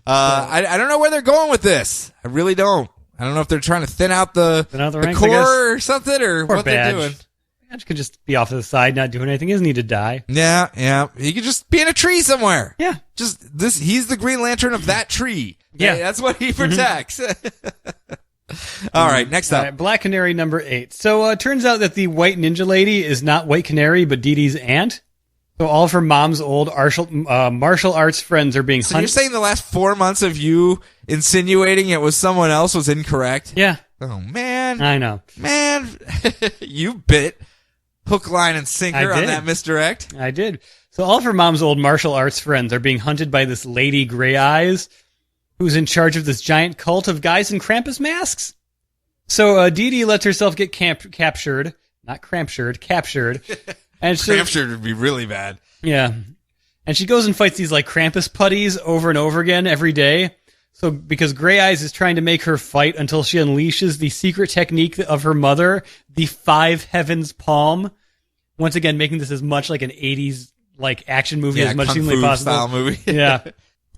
I don't know where they're going with this. I really don't. I don't know if they're trying to thin out the ranks, core or something or what Badge. they're doing. Badge could just be off to the side, not doing anything. He doesn't need to die. Yeah. He could just be in a tree somewhere. Yeah. He's the Green Lantern of that tree. Yeah. That's what he protects. All right, next up. All right, Black Canary number 8. So it turns out that the White Ninja Lady is not White Canary, but Dee Dee's aunt. So all of her mom's old martial arts friends are being So you're saying the last 4 months of you insinuating it was someone else was incorrect? Yeah. Oh, man. I know. Man, you bit hook, line, and sinker on that misdirect. I did. So all of her mom's old martial arts friends are being hunted by this Lady Grey Eyes, who's in charge of this giant cult of guys in Krampus masks. So Dee Dee lets herself get captured. Not cramptured, captured. And Cramptured would be really bad. Yeah. And she goes and fights these like Krampus putties over and over again every day. So because Grey Eyes is trying to make her fight until she unleashes the secret technique of her mother, the Five Heavens Palm. Once again, making this as much like an 80s like action movie as much as humanly possible. Style movie. Yeah.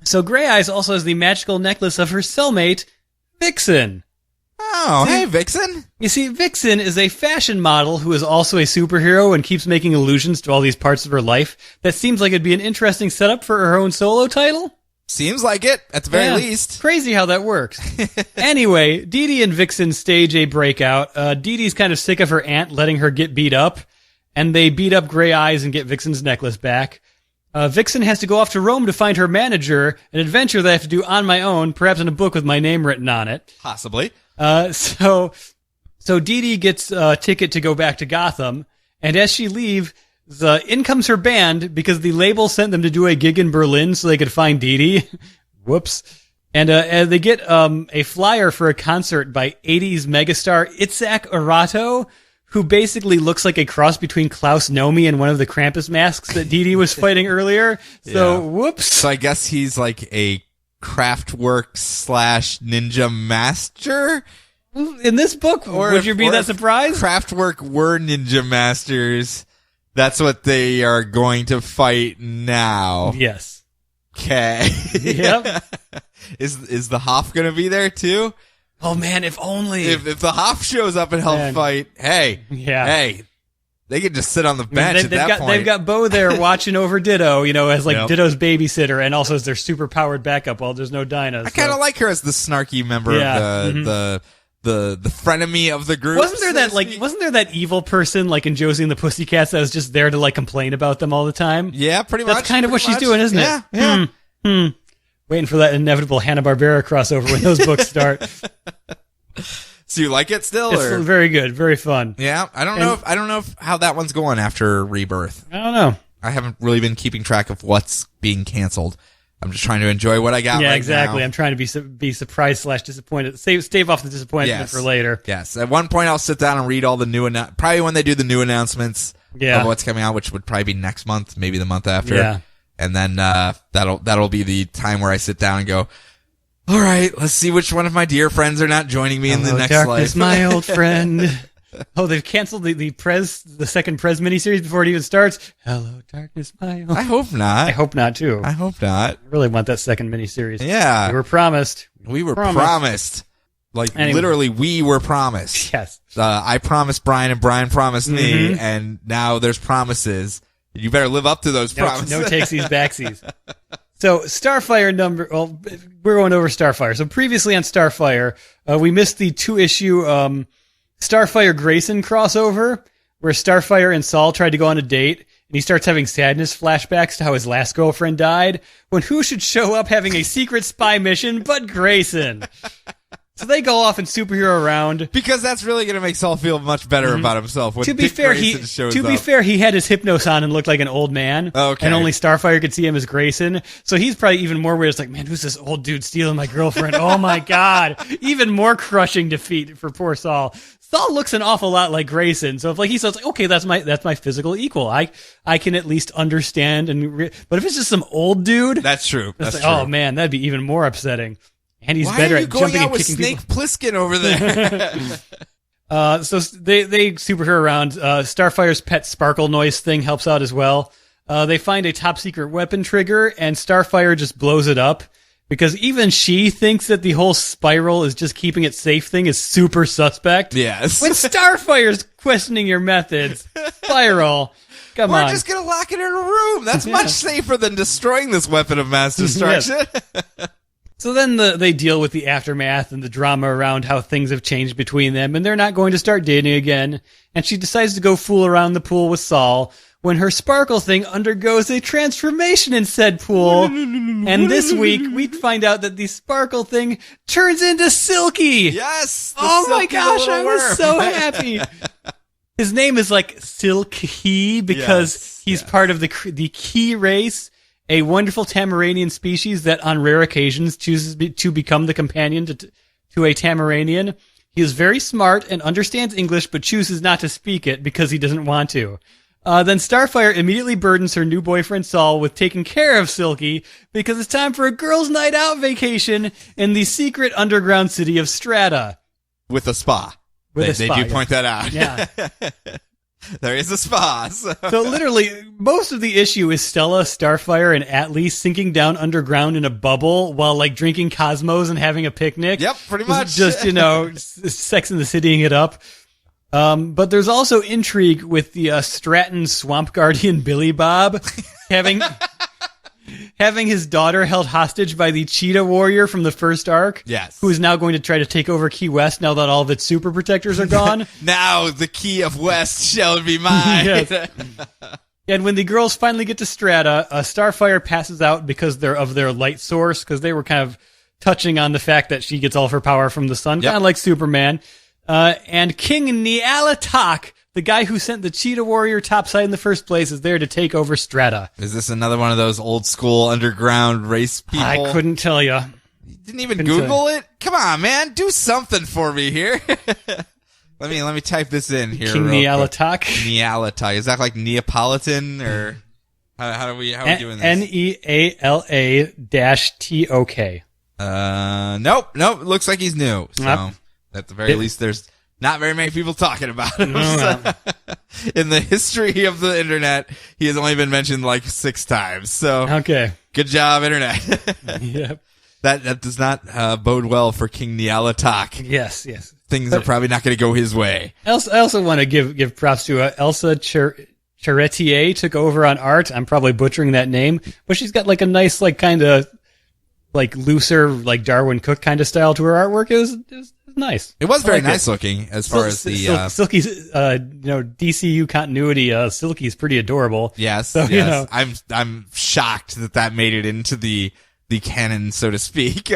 So Grey Eyes also has the magical necklace of her cellmate, Vixen. Oh, hey, Vixen. You see, Vixen is a fashion model who is also a superhero and keeps making allusions to all these parts of her life. That seems like it'd be an interesting setup for her own solo title. Seems like it, at the very least. Crazy how that works. Anyway, Dee Dee and Vixen stage a breakout. Dee Dee's kind of sick of her aunt letting her get beat up, and they beat up Grey Eyes and get Vixen's necklace back. Vixen has to go off to Rome to find her manager, an adventure that I have to do on my own, perhaps in a book with my name written on it. Possibly. So Dee Dee gets a ticket to go back to Gotham, and as she leaves, in comes her band because the label sent them to do a gig in Berlin so they could find Dee Dee. Whoops. And they get a flyer for a concert by 80s megastar Itzhak Arato, who basically looks like a cross between Klaus Nomi and one of the Krampus masks that Dee Dee was fighting earlier. So, Whoops. So I guess he's like a Kraftwerk / ninja master? In this book, would you be that surprised? Kraftwerk were ninja masters. That's what they are going to fight now. Yes. Okay. Yep. Is the Hoff going to be there too? Oh man, if only. If the Hoff shows up and helps fight, hey, they can just sit on the bench at that point. They've got Bo there watching over Ditto, as like Ditto's babysitter and also as their super powered backup while there's no Dinos. I kind of like her as the snarky member of the frenemy of the group. Wasn't there that evil person like in Josie and the Pussycats that was just there to like complain about them all the time? Yeah, pretty much. That's kind of what she's doing, isn't it? Yeah. Waiting for that inevitable Hanna-Barbera crossover when those books start. So you like it still? It's or? very good, very fun. Yeah, I don't know if how that one's going after Rebirth. I don't know. I haven't really been keeping track of what's being canceled. I'm just trying to enjoy what I got. Yeah, right exactly. now. I'm trying to be surprised / disappointed. Stave off the disappointment for later. Yes. At one point, I'll sit down and read all the new probably when they do the new announcements of what's coming out, which would probably be next month, maybe the month after. Yeah. And then that'll be the time where I sit down and go, all right, let's see which one of my dear friends are not joining me in the next darkness, life. my old friend. Oh, they've canceled the second Prez miniseries before it even starts. Hello, darkness, my old. I hope not. I hope not too. I hope not. I really want that second miniseries. Yeah, we were promised. Like literally, we were promised. Yes. I promised Brian, and Brian promised me, and now there's promises. You better live up to those promises. No takesies, backsies. So Starfire we're going over Starfire. So previously on Starfire, we missed the 2-issue Starfire Grayson crossover, where Starfire and Saul tried to go on a date, and he starts having sadness flashbacks to how his last girlfriend died, when who should show up having a secret spy mission but Grayson? So they go off and superhero around. Because that's really going to make Saul feel much better about himself. When To be fair, he had his Hypnos on and looked like an old man. Okay. And only Starfire could see him as Grayson. So he's probably even more weird. It's like, man, who's this old dude stealing my girlfriend? Oh my God. Even more crushing defeat for poor Saul. Saul looks an awful lot like Grayson. So if like he says, like, okay, that's my physical equal. I can at least understand. But if it's just some old dude. That's true. That's like, true. Oh man, that'd be even more upsetting. And he's Why better are you at going jumping out and with kicking Snake people. Plissken over there? So they superhero around. Starfire's pet sparkle noise thing helps out as well. They find a top secret weapon trigger, and Starfire just blows it up because even she thinks that the whole spiral is just keeping it safe thing is super suspect. Yes. When Starfire's questioning your methods, spiral. Come on. We're just going to lock it in a room. That's much safer than destroying this weapon of mass destruction. So then they deal with the aftermath and the drama around how things have changed between them, and they're not going to start dating again. And she decides to go fool around the pool with Saul when her sparkle thing undergoes a transformation in said pool. And this week, we find out that the sparkle thing turns into Silky. Yes. Oh my gosh, I was so happy. His name is like Silky because he's part of the Key race. A wonderful Tamaranian species that on rare occasions chooses to become the companion to a Tamaranian. He is very smart and understands English, but chooses not to speak it because he doesn't want to. Then Starfire immediately burdens her new boyfriend Saul with taking care of Silky because it's time for a girls' night out vacation in the secret underground city of Strata. With a spa. They do point that out. Yeah. There is a spa. So literally, most of the issue is Stella, Starfire, and Atlee sinking down underground in a bubble while, like, drinking Cosmos and having a picnic. Yep, pretty much. Just, Sex and the Citying it up. But there's also intrigue with the Stratton Swamp Guardian Billy Bob having his daughter held hostage by the Cheetah Warrior from the first arc. Yes. Who is now going to try to take over Key West now that all of its super protectors are gone. Now the key of West shall be mine. Yes. And when the girls finally get to Strata, Starfire passes out because they're of their light source, because they were kind of touching on the fact that she gets all of her power from the sun, kind of like Superman. And King Nyarlathotep, the guy who sent the Cheetah Warrior topside in the first place, is there to take over Strata. Is this another one of those old school underground race people? I couldn't tell you. You didn't even Google it? Come on, man. Do something for me here. Let me type this in here. King Nyarlathotep. Nyarlathotep. Is that like Neapolitan or how are we doing this? Nealatok. Nope. Looks like he's new. So at the very least, there's not very many people talking about him. So, in the history of the internet, he has only been mentioned like 6 times. So okay, good job, internet. Yep. That does not bode well for King Nyarlathotep. Yes. Things are probably not going to go his way. I also want to give props to Elsa Charretier took over on art. I'm probably butchering that name, but she's got like a nice, like kind of like looser, like Darwin Cook kind of style to her artwork. It was nice. It was very nice looking as far as the Silky's DCU continuity. Silky's pretty adorable. Yes, so, yes. I'm shocked that made it into the canon, so to speak.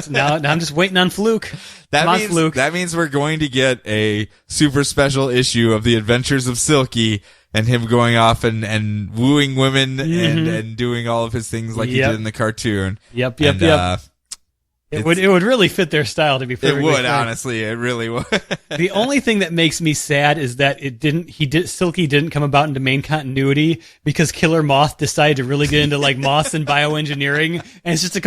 now I'm just waiting on Fluke. That means we're going to get a super special issue of the Adventures of Silky and him going off and wooing women and doing all of his things like he did in the cartoon. Yep. It would really fit their style, to be perfectly It would, frank. honestly. It really would. The only thing that makes me sad is that Silky didn't come about into main continuity because Killer Moth decided to really get into like moths and bioengineering, and it's just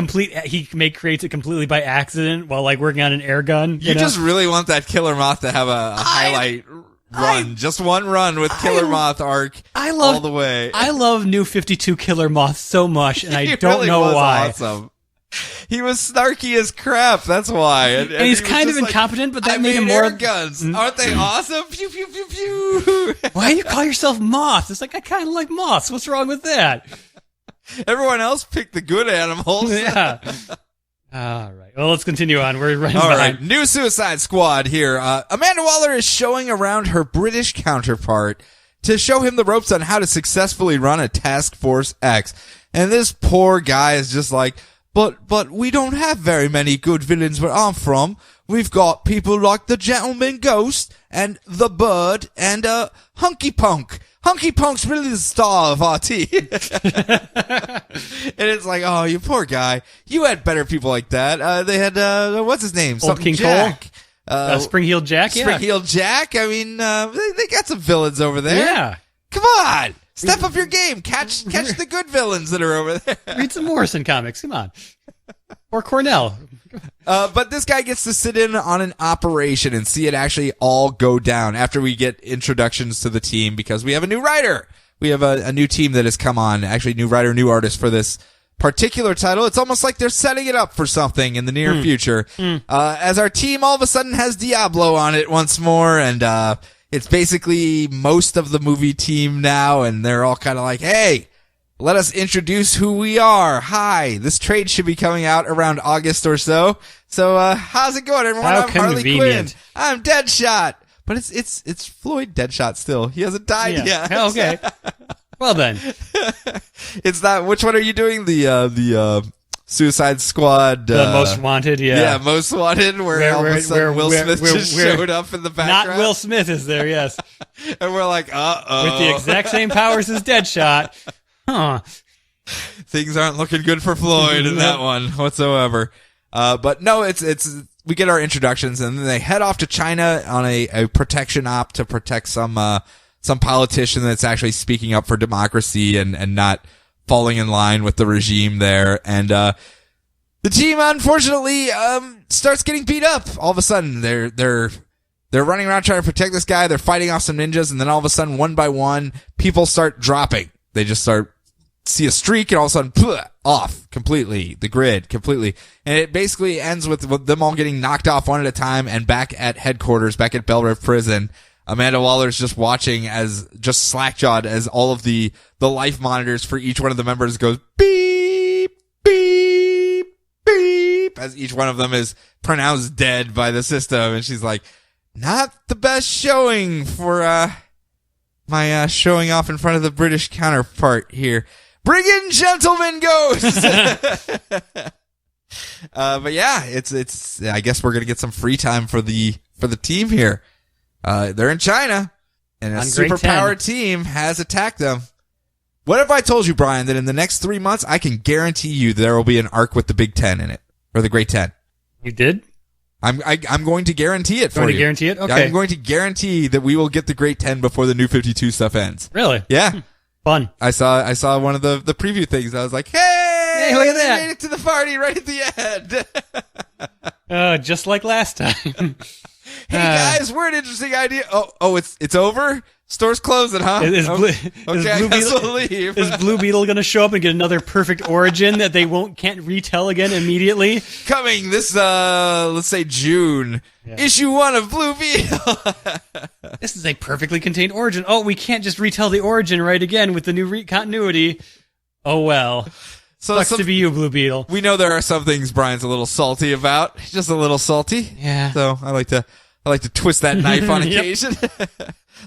he creates it completely by accident while like working on an air gun. You just really want that Killer Moth to have a highlight run, just one run with Killer Moth arc all the way. I love New 52 Killer Moth so much, and I don't really know was why. Awesome. He was snarky as crap. That's why. And he's kind of incompetent, but that made him more. Air guns. Aren't they awesome? Pew pew pew pew. Why do you call yourself Moth? It's like I kind of like moths. What's wrong with that? Everyone else picked the good animals. Yeah. All right. Well, let's continue on. We're running All behind. right. New Suicide Squad here. Amanda Waller is showing around her British counterpart, to show him the ropes on how to successfully run a Task Force X. And this poor guy is just like, but we don't have very many good villains where I'm from. We've got people like the Gentleman Ghost and the Bird and Hunky Punk. Hunky Punk's really the star of our team. And it's like, oh, you poor guy. You had better people like that. They had, what's his name? Old King Jack. Cole? Spring-Heeled Jack, yeah. Spring-Heeled Jack. I mean, they got some villains over there. Yeah. Come on. Step up your game. Catch the good villains that are over there. Read some Morrison comics. Come on. Or Cornell. But this guy gets to sit in on an operation and see it actually all go down after we get introductions to the team because we have a new writer. We have a new team that has come on. Actually, new writer, new artist for this particular title. It's almost like they're setting it up for something in the near future. As our team all of a sudden has Diablo on it once more, and it's basically most of the movie team now, and they're all kind of like, hey, let us introduce who we are. Hi, this trade should be coming out around August or so. So, how's it going, everyone? How I'm Harley Quinn. convenient. I'm Deadshot. But it's Floyd Deadshot still. He hasn't died yet. Okay. Well then. It's not, which one are you doing? The Suicide Squad. The Most Wanted, yeah. Yeah, Most Wanted, where all of a sudden Will Smith just showed up in the background. Not Will Smith is there, yes. And we're like, uh-oh. With the exact same powers as Deadshot. Huh. Things aren't looking good for Floyd in that one whatsoever. But no, it's, we get our introductions and then they head off to China on a protection op to protect some politician that's actually speaking up for democracy and not falling in line with the regime there. And, the team unfortunately, starts getting beat up. All of a sudden, they're running around trying to protect this guy. They're fighting off some ninjas. And then all of a sudden, one by one, people start dropping. They just see a streak and all of a sudden, off completely, the grid completely. And it basically ends with them all getting knocked off one at a time and back at headquarters, back at Belle Rive Prison. Amanda Waller's just watching just slack-jawed as all of the life monitors for each one of the members goes beep, beep, beep, as each one of them is pronounced dead by the system. And she's like, not the best showing for, my, showing off in front of the British counterpart here. Bring in Gentleman Ghost! But yeah, it's, I guess we're gonna get some free time for the team here. They're in China, and a superpowered team has attacked them. What if I told you, Brian, that in the next 3 months, I can guarantee you there will be an arc with the Big Ten in it, or the Great 10? You did? I'm going to guarantee it for you. Going to guarantee it? Okay. I'm going to guarantee that we will get the Great 10 before the New 52 stuff ends. Really? Yeah. Fun. I saw one of the preview things. I was like, hey, look at that. Made it to the party right at the end. Just like last time. Hey guys, we're an interesting idea. Oh, it's over? Store's closing, huh? Is I guess we'll leave. Is Blue Beetle going to show up and get another perfect origin that they can't retell again immediately? Coming this, let's say June. Yeah. Issue 1 of Blue Beetle. This is a perfectly contained origin. Oh, we can't just retell the origin right again with the new continuity. Oh well. So sucks to be you, Blue Beetle. We know there are some things Brian's a little salty about. Just a little salty. Yeah. So I like to twist that knife on occasion.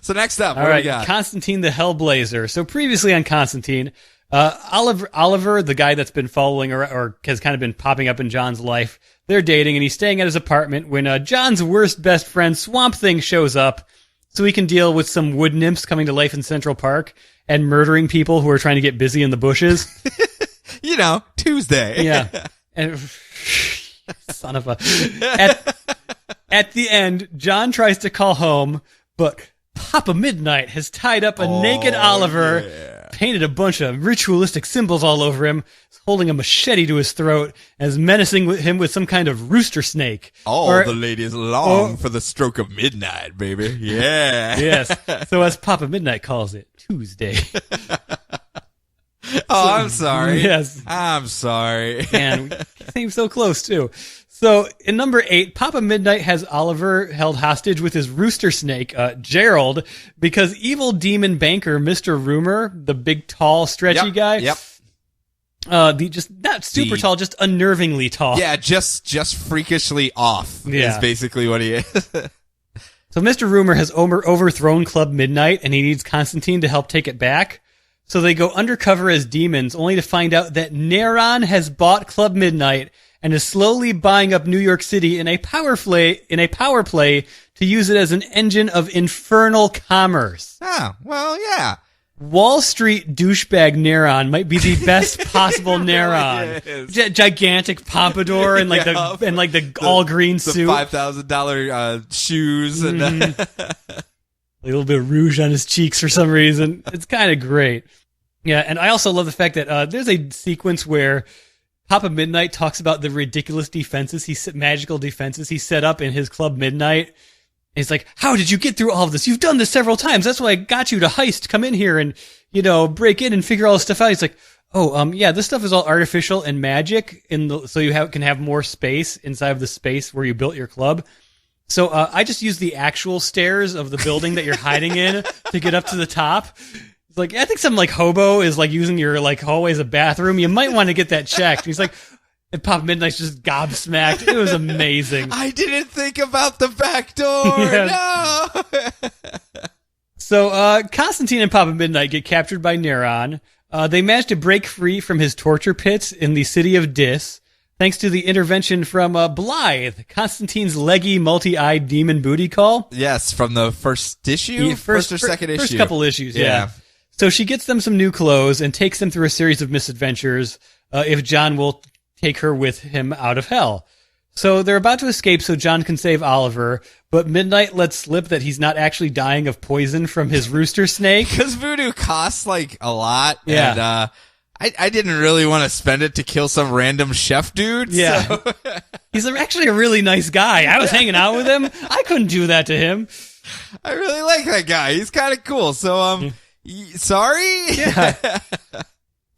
So next up, what do we got? Constantine the Hellblazer. So previously on Constantine, Oliver, the guy that's been following or has kind of been popping up in John's life, they're dating and he's staying at his apartment when John's worst best friend Swamp Thing shows up so he can deal with some wood nymphs coming to life in Central Park and murdering people who are trying to get busy in the bushes. You know, Tuesday. Yeah. And son of a... At the end, John tries to call home, but Papa Midnight has tied up a naked Oliver, painted a bunch of ritualistic symbols all over him, holding a machete to his throat, and is menacing him with some kind of rooster snake. The ladies long for the stroke of midnight, baby. Yeah. Yes. So as Papa Midnight calls it, Tuesday. I'm sorry. Yes. I'm sorry. Man, we seem so close, too. So, in number 8, Papa Midnight has Oliver held hostage with his rooster snake, Gerald, because evil demon banker Mr. Rumor, the big, tall, stretchy guy. Yep. Just not super tall, just unnervingly tall. Yeah, just freakishly off is basically what he is. So Mr. Rumor has overthrown Club Midnight, and he needs Constantine to help take it back. So they go undercover as demons, only to find out that Neron has bought Club Midnight and is slowly buying up New York City in a power play to use it as an engine of infernal commerce. Oh, well, yeah. Wall Street douchebag Neron might be the best possible Neron. Really Gigantic pompadour and like the all green suit, the $5,000 shoes, and a little bit of rouge on his cheeks for some reason. It's kind of great. Yeah, and I also love the fact that there's a sequence where Papa Midnight talks about the ridiculous magical defenses he set up in his Club Midnight. He's like, how did you get through all of this? You've done this several times. That's why I got you to heist, come in here and, break in and figure all this stuff out. He's like, yeah, this stuff is all artificial and magic so you can have more space inside of the space where you built your club. So, I just use the actual stairs of the building that you're hiding in to get up to the top. It's like, I think some hobo is using your hallway as a bathroom. You might want to get that checked. He's like, and Papa Midnight's just gobsmacked. It was amazing. I didn't think about the back door. No. So Constantine and Papa Midnight get captured by Neron. They manage to break free from his torture pits in the city of Dis, thanks to the intervention from Blythe, Constantine's leggy, multi-eyed demon booty call. Yes, from the first issue? First or second issue? First couple issues, yeah. So she gets them some new clothes and takes them through a series of misadventures if John will take her with him out of hell. So they're about to escape so John can save Oliver, but Midnight lets slip that he's not actually dying of poison from his rooster snake. Because voodoo costs a lot, yeah. And I didn't really want to spend it to kill some random chef dude. Yeah. So. He's actually a really nice guy. I was hanging out with him. I couldn't do that to him. I really like that guy. He's kind of cool. So, sorry? Yeah.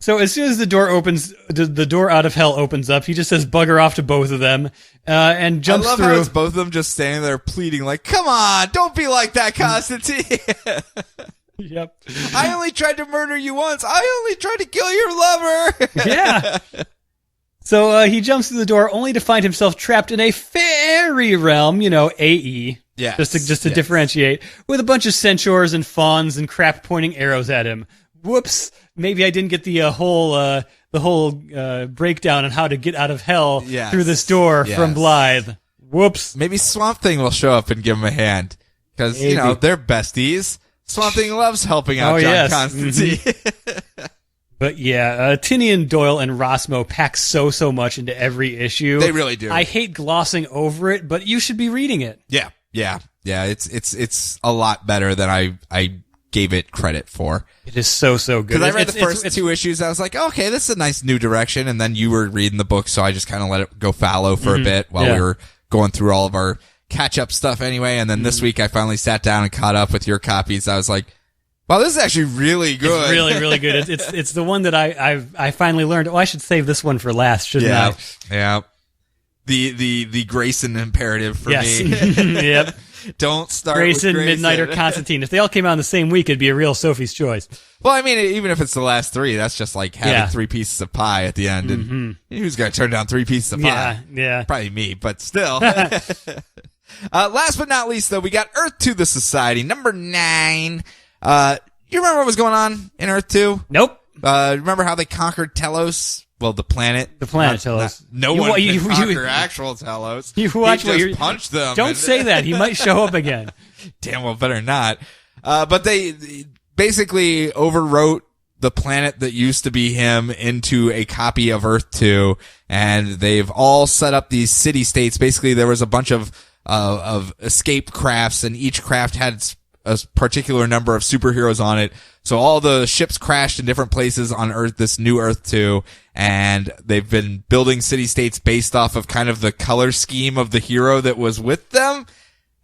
So as soon as the door opens, the door out of hell opens up, he just says bugger off to both of them, and jumps through. I love how it's both of them just standing there pleading come on, don't be like that, Constantine. Yep. I only tried to murder you once. I only tried to kill your lover. Yeah. So he jumps through the door only to find himself trapped in a fairy realm, AE. Yeah. Just to differentiate, with a bunch of centaurs and fawns and crap pointing arrows at him. Whoops. Maybe I didn't get the whole breakdown on how to get out of hell through this door from Blythe. Whoops. Maybe Swamp Thing will show up and give him a hand. Because, they're besties. Swamp Thing loves helping out John Constantine. Mm-hmm. But yeah, Tinian Doyle and Rosmo pack so much into every issue. They really do. I hate glossing over it, but you should be reading it. Yeah. It's a lot better than I gave it credit for. It is so good. Because I read the first two issues, I was like, okay, this is a nice new direction, and then you were reading the book, so I just kind of let it go fallow for a bit while we were going through all of our catch-up stuff anyway, and then this week I finally sat down and caught up with your copies. I was like, wow, this is actually really good. It's really good. It's the one that I finally learned, I should save this one for last, shouldn't I? Yeah. The Grayson imperative for me. Yep. Don't start Grayson, with Grayson, Midnight, or Constantine. If they all came out in the same week, it'd be a real Sophie's choice. Well, I mean, even if it's the last three, that's just having three pieces of pie at the end. And who's going to turn down three pieces of pie? Yeah. Probably me, but still. Last but not least, though, we got Earth 2 The Society, number 9. You remember what was going on in Earth 2? Nope. Remember how they conquered Telos? Well, the planet. The planet Telos. No one can conquer actual Telos. You watch he just punched them. Don't say that. He might show up again. Damn well, better not. But they basically overwrote the planet that used to be him into a copy of Earth 2, and they've all set up these city-states. Basically, there was a bunch of escape crafts, and each craft had a particular number of superheroes on it. So all the ships crashed in different places on Earth, this new Earth 2, and they've been building city-states based off of kind of the color scheme of the hero that was with them.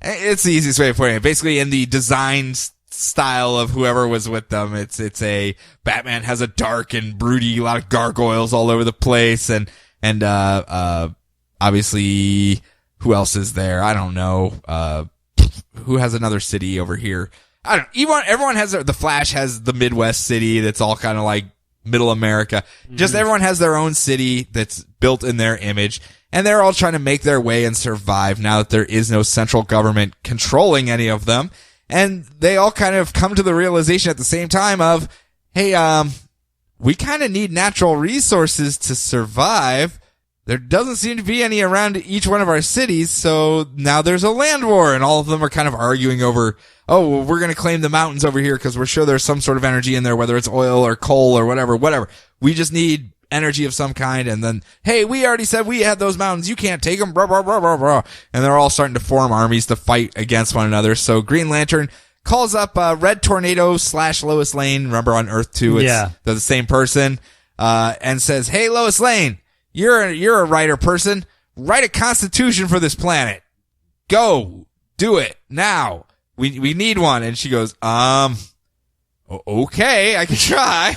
It's the easiest way of putting it. Basically, in the design style of whoever was with them, it's a Batman has a dark and broody, a lot of gargoyles all over the place, and obviously, who else is there? I don't know. Who has another city over here? I don't know. Everyone has the Flash has the Midwest city that's all kind of like middle America. Just everyone has their own city that's built in their image. and they're all trying to make their way and survive now that there is no central government controlling any of them. And they all kind of come to the realization at the same time of, hey, we kind of need natural resources to survive. There doesn't seem to be any around each one of our cities, so now there's a land war, and all of them are kind of arguing over, oh, well, we're going to claim the mountains over here because we're sure there's some sort of energy in there, whether it's oil or coal or whatever. We just need energy of some kind, and then, hey, we already said we had those mountains, you can't take them, blah, blah, blah, blah, blah. And they're all starting to form armies to fight against one another. So Green Lantern calls up Red Tornado / Lois Lane, remember on Earth 2, they're the same person, and says, hey, Lois Lane, you're a writer person. Write a constitution for this planet. Go. Do it. Now. We need one. And she goes, okay, I can try.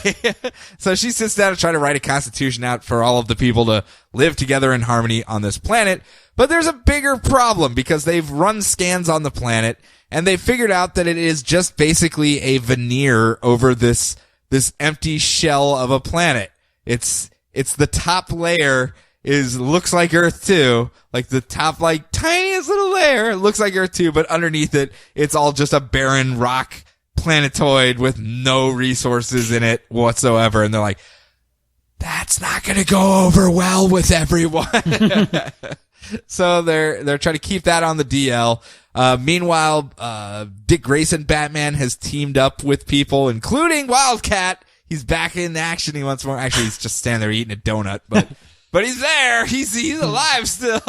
So she sits down to try to write a constitution out for all of the people to live together in harmony on this planet. But there's a bigger problem because they've run scans on the planet and they figured out that it is just basically a veneer over this empty shell of a planet. It's the top layer looks like Earth 2, like the top, like tiniest little layer looks like Earth 2, but underneath it, it's all just a barren rock planetoid with no resources in it whatsoever. And they're like, that's not going to go over well with everyone. So they're trying to keep that on the DL. Meanwhile, Dick Grayson Batman has teamed up with people, including Wildcat. He's back in action. He wants more. Actually, he's just standing there eating a donut, but he's there. He's alive still.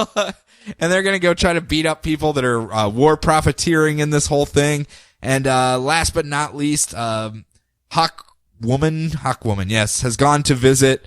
And they're going to go try to beat up people that are war profiteering in this whole thing. And last but not least, Hawkwoman, yes, has gone to visit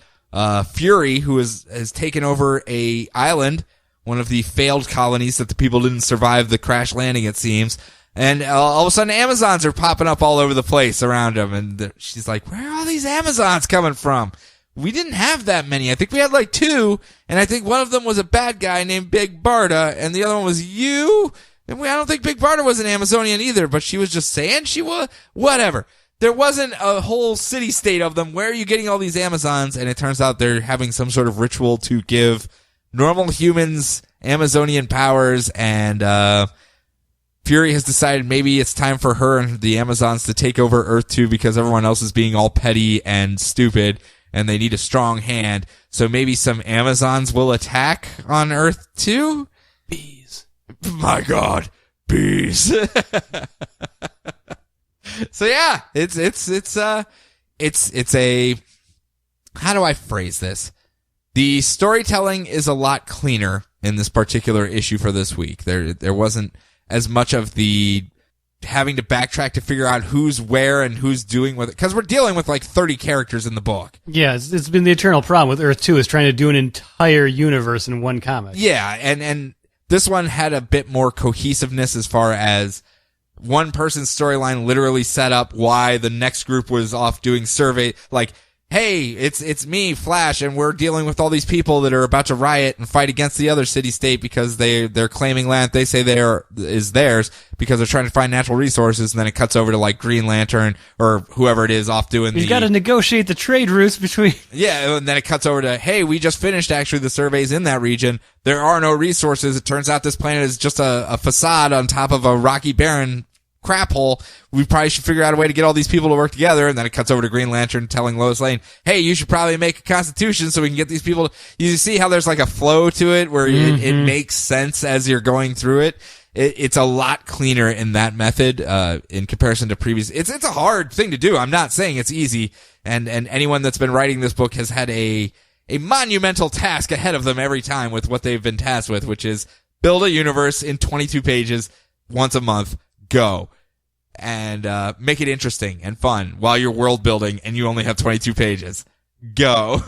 Fury, who has taken over a island, one of the failed colonies that the people didn't survive the crash landing, it seems. And all of a sudden, Amazons are popping up all over the place around them. And she's like, where are all these Amazons coming from? We didn't have that many. I think we had like 2. And I think one of them was a bad guy named Big Barda. And the other one was you. And I don't think Big Barda was an Amazonian either. But she was just saying she was. Whatever. There wasn't a whole city-state of them. Where are you getting all these Amazons? And it turns out they're having some sort of ritual to give normal humans Amazonian powers. And Fury has decided maybe it's time for her and the Amazons to take over Earth 2 because everyone else is being all petty and stupid and they need a strong hand. So maybe some Amazons will attack on Earth 2? Bees. My God. Bees. So yeah, it's a, how do I phrase this? The storytelling is a lot cleaner in this particular issue for this week. There wasn't as much of the having to backtrack to figure out who's where and who's doing what, because we're dealing with like 30 characters in the book. Yeah, it's been the eternal problem with Earth 2 is trying to do an entire universe in one comic. Yeah, and this one had a bit more cohesiveness as far as one person's storyline literally set up why the next group was off doing survey, like, hey, it's me, Flash, and we're dealing with all these people that are about to riot and fight against the other city-state because they're claiming land they say is theirs because they're trying to find natural resources, and then it cuts over to, like, Green Lantern or whoever it is off doing You've got to negotiate the trade routes between... Yeah, and then it cuts over to, hey, we just finished, actually, the surveys in that region. There are no resources. It turns out this planet is just a facade on top of a rocky, barren crap hole. We probably should figure out a way to get all these people to work together. And then it cuts over to Green Lantern telling Lois Lane, hey, you should probably make a constitution so we can get these people to... You see how there's like a flow to it where it makes sense as you're going through it. It's a lot cleaner in that method, in comparison to previous. It's a hard thing to do. I'm not saying it's easy. And anyone that's been writing this book has had a monumental task ahead of them every time with what they've been tasked with, which is build a universe in 22 pages once a month. Go. And make it interesting and fun while you're world building and you only have 22 pages. Go.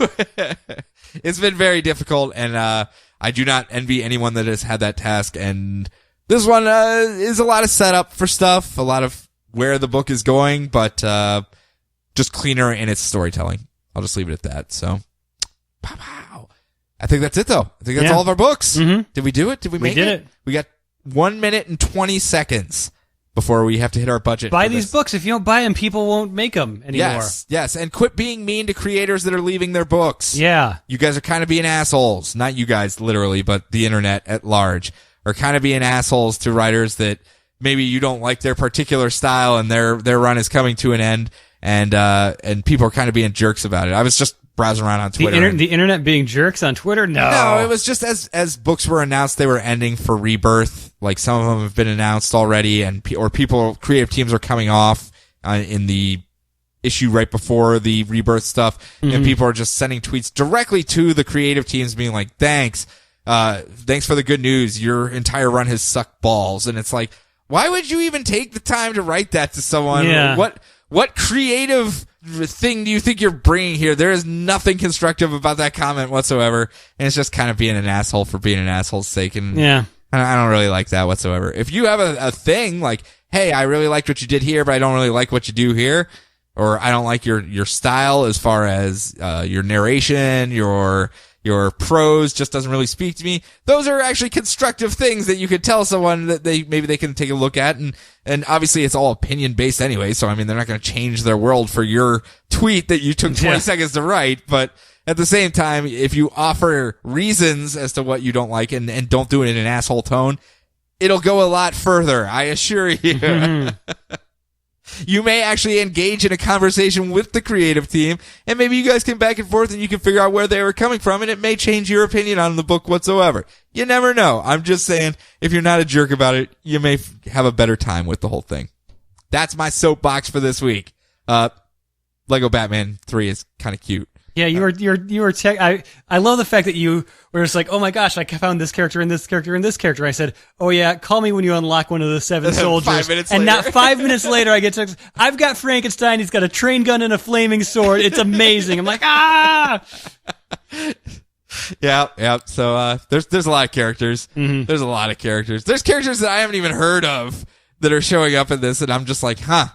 It's been very difficult, and I do not envy anyone that has had that task. And this one is a lot of setup for stuff, a lot of where the book is going, but just cleaner in its storytelling. I'll just leave it at that. So, pow. I think that's it, though. I think that's all of our books. Mm-hmm. Did we do it? Did we make it? We did it. We got 1 minute and 20 seconds before we have to hit our budget. Buy for these this. books. If you don't buy them, people won't make them anymore. Yes, and quit being mean to creators that are leaving their books. Yeah. You guys are kind of being assholes. Not you guys, literally, but the internet at large are kind of being assholes to writers that maybe you don't like their particular style and their run is coming to an end, and people are kind of being jerks about it. I was just browsing around on Twitter. The internet being jerks on Twitter? No, it was just as books were announced, they were ending for Rebirth. Like some of them have been announced already, or creative teams are coming off in the issue right before the Rebirth stuff, and people are just sending tweets directly to the creative teams, being like, "Thanks for the good news. Your entire run has sucked balls." And it's like, why would you even take the time to write that to someone? Yeah. What creative thing do you think you're bringing here? There is nothing constructive about that comment whatsoever, and it's just kind of being an asshole for being an asshole's sake. And I don't really like that whatsoever. If you have a thing like, hey, I really liked what you did here, but I don't really like what you do here, or I don't like your style as far as your narration, your prose just doesn't really speak to me. Those are actually constructive things that you could tell someone that maybe they can take a look at, and obviously it's all opinion based anyway, so I mean they're not going to change their world for your tweet that you took 20 seconds to write, but at the same time, if you offer reasons as to what you don't like and don't do it in an asshole tone, it'll go a lot further, I assure you. You may actually engage in a conversation with the creative team, and maybe you guys can back and forth and you can figure out where they were coming from, and it may change your opinion on the book whatsoever. You never know. I'm just saying, if you're not a jerk about it, you may have a better time with the whole thing. That's my soapbox for this week. Lego Batman 3 is kind of cute. Yeah, you were I love the fact that you were just like, oh my gosh, I found this character and this character and this character. I said, oh yeah, call me when you unlock one of the 7 soldiers. 5 minutes and later. not 5 minutes later, I get to, I've got Frankenstein. He's got a train gun and a flaming sword. It's amazing. I'm like, ah. Yeah. So there's a lot of characters. There's a lot of characters. There's characters that I haven't even heard of that are showing up in this, and I'm just like, huh.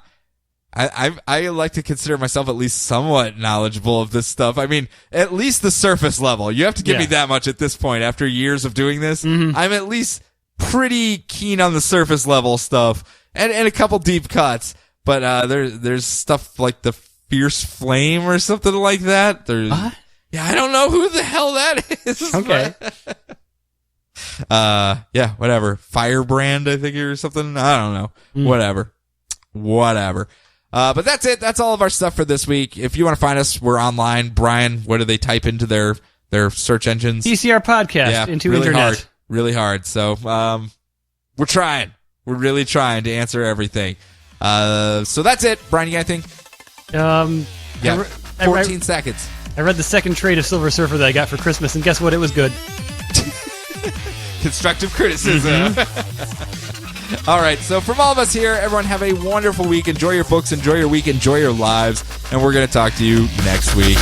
I like to consider myself at least somewhat knowledgeable of this stuff. I mean, at least the surface level. You have to give me that much at this point after years of doing this. I'm at least pretty keen on the surface level stuff and a couple deep cuts. But there's stuff like the Fierce Flame or something like that. What? Yeah, I don't know who the hell that is. Okay. Yeah, whatever. Firebrand, I think, or something. I don't know. Whatever. But that's it. That's all of our stuff for this week. If you want to find us, we're online. Brian, what do they type into their search engines? DCR podcast into really internet. Really hard. So, we're trying. We're really trying to answer everything. So that's it. Brian, you got anything? 14 seconds. I read the second trade of Silver Surfer that I got for Christmas, and guess what? It was good. Constructive criticism. All right, so from all of us here, everyone have a wonderful week. Enjoy your books, enjoy your week, enjoy your lives, and we're going to talk to you next week.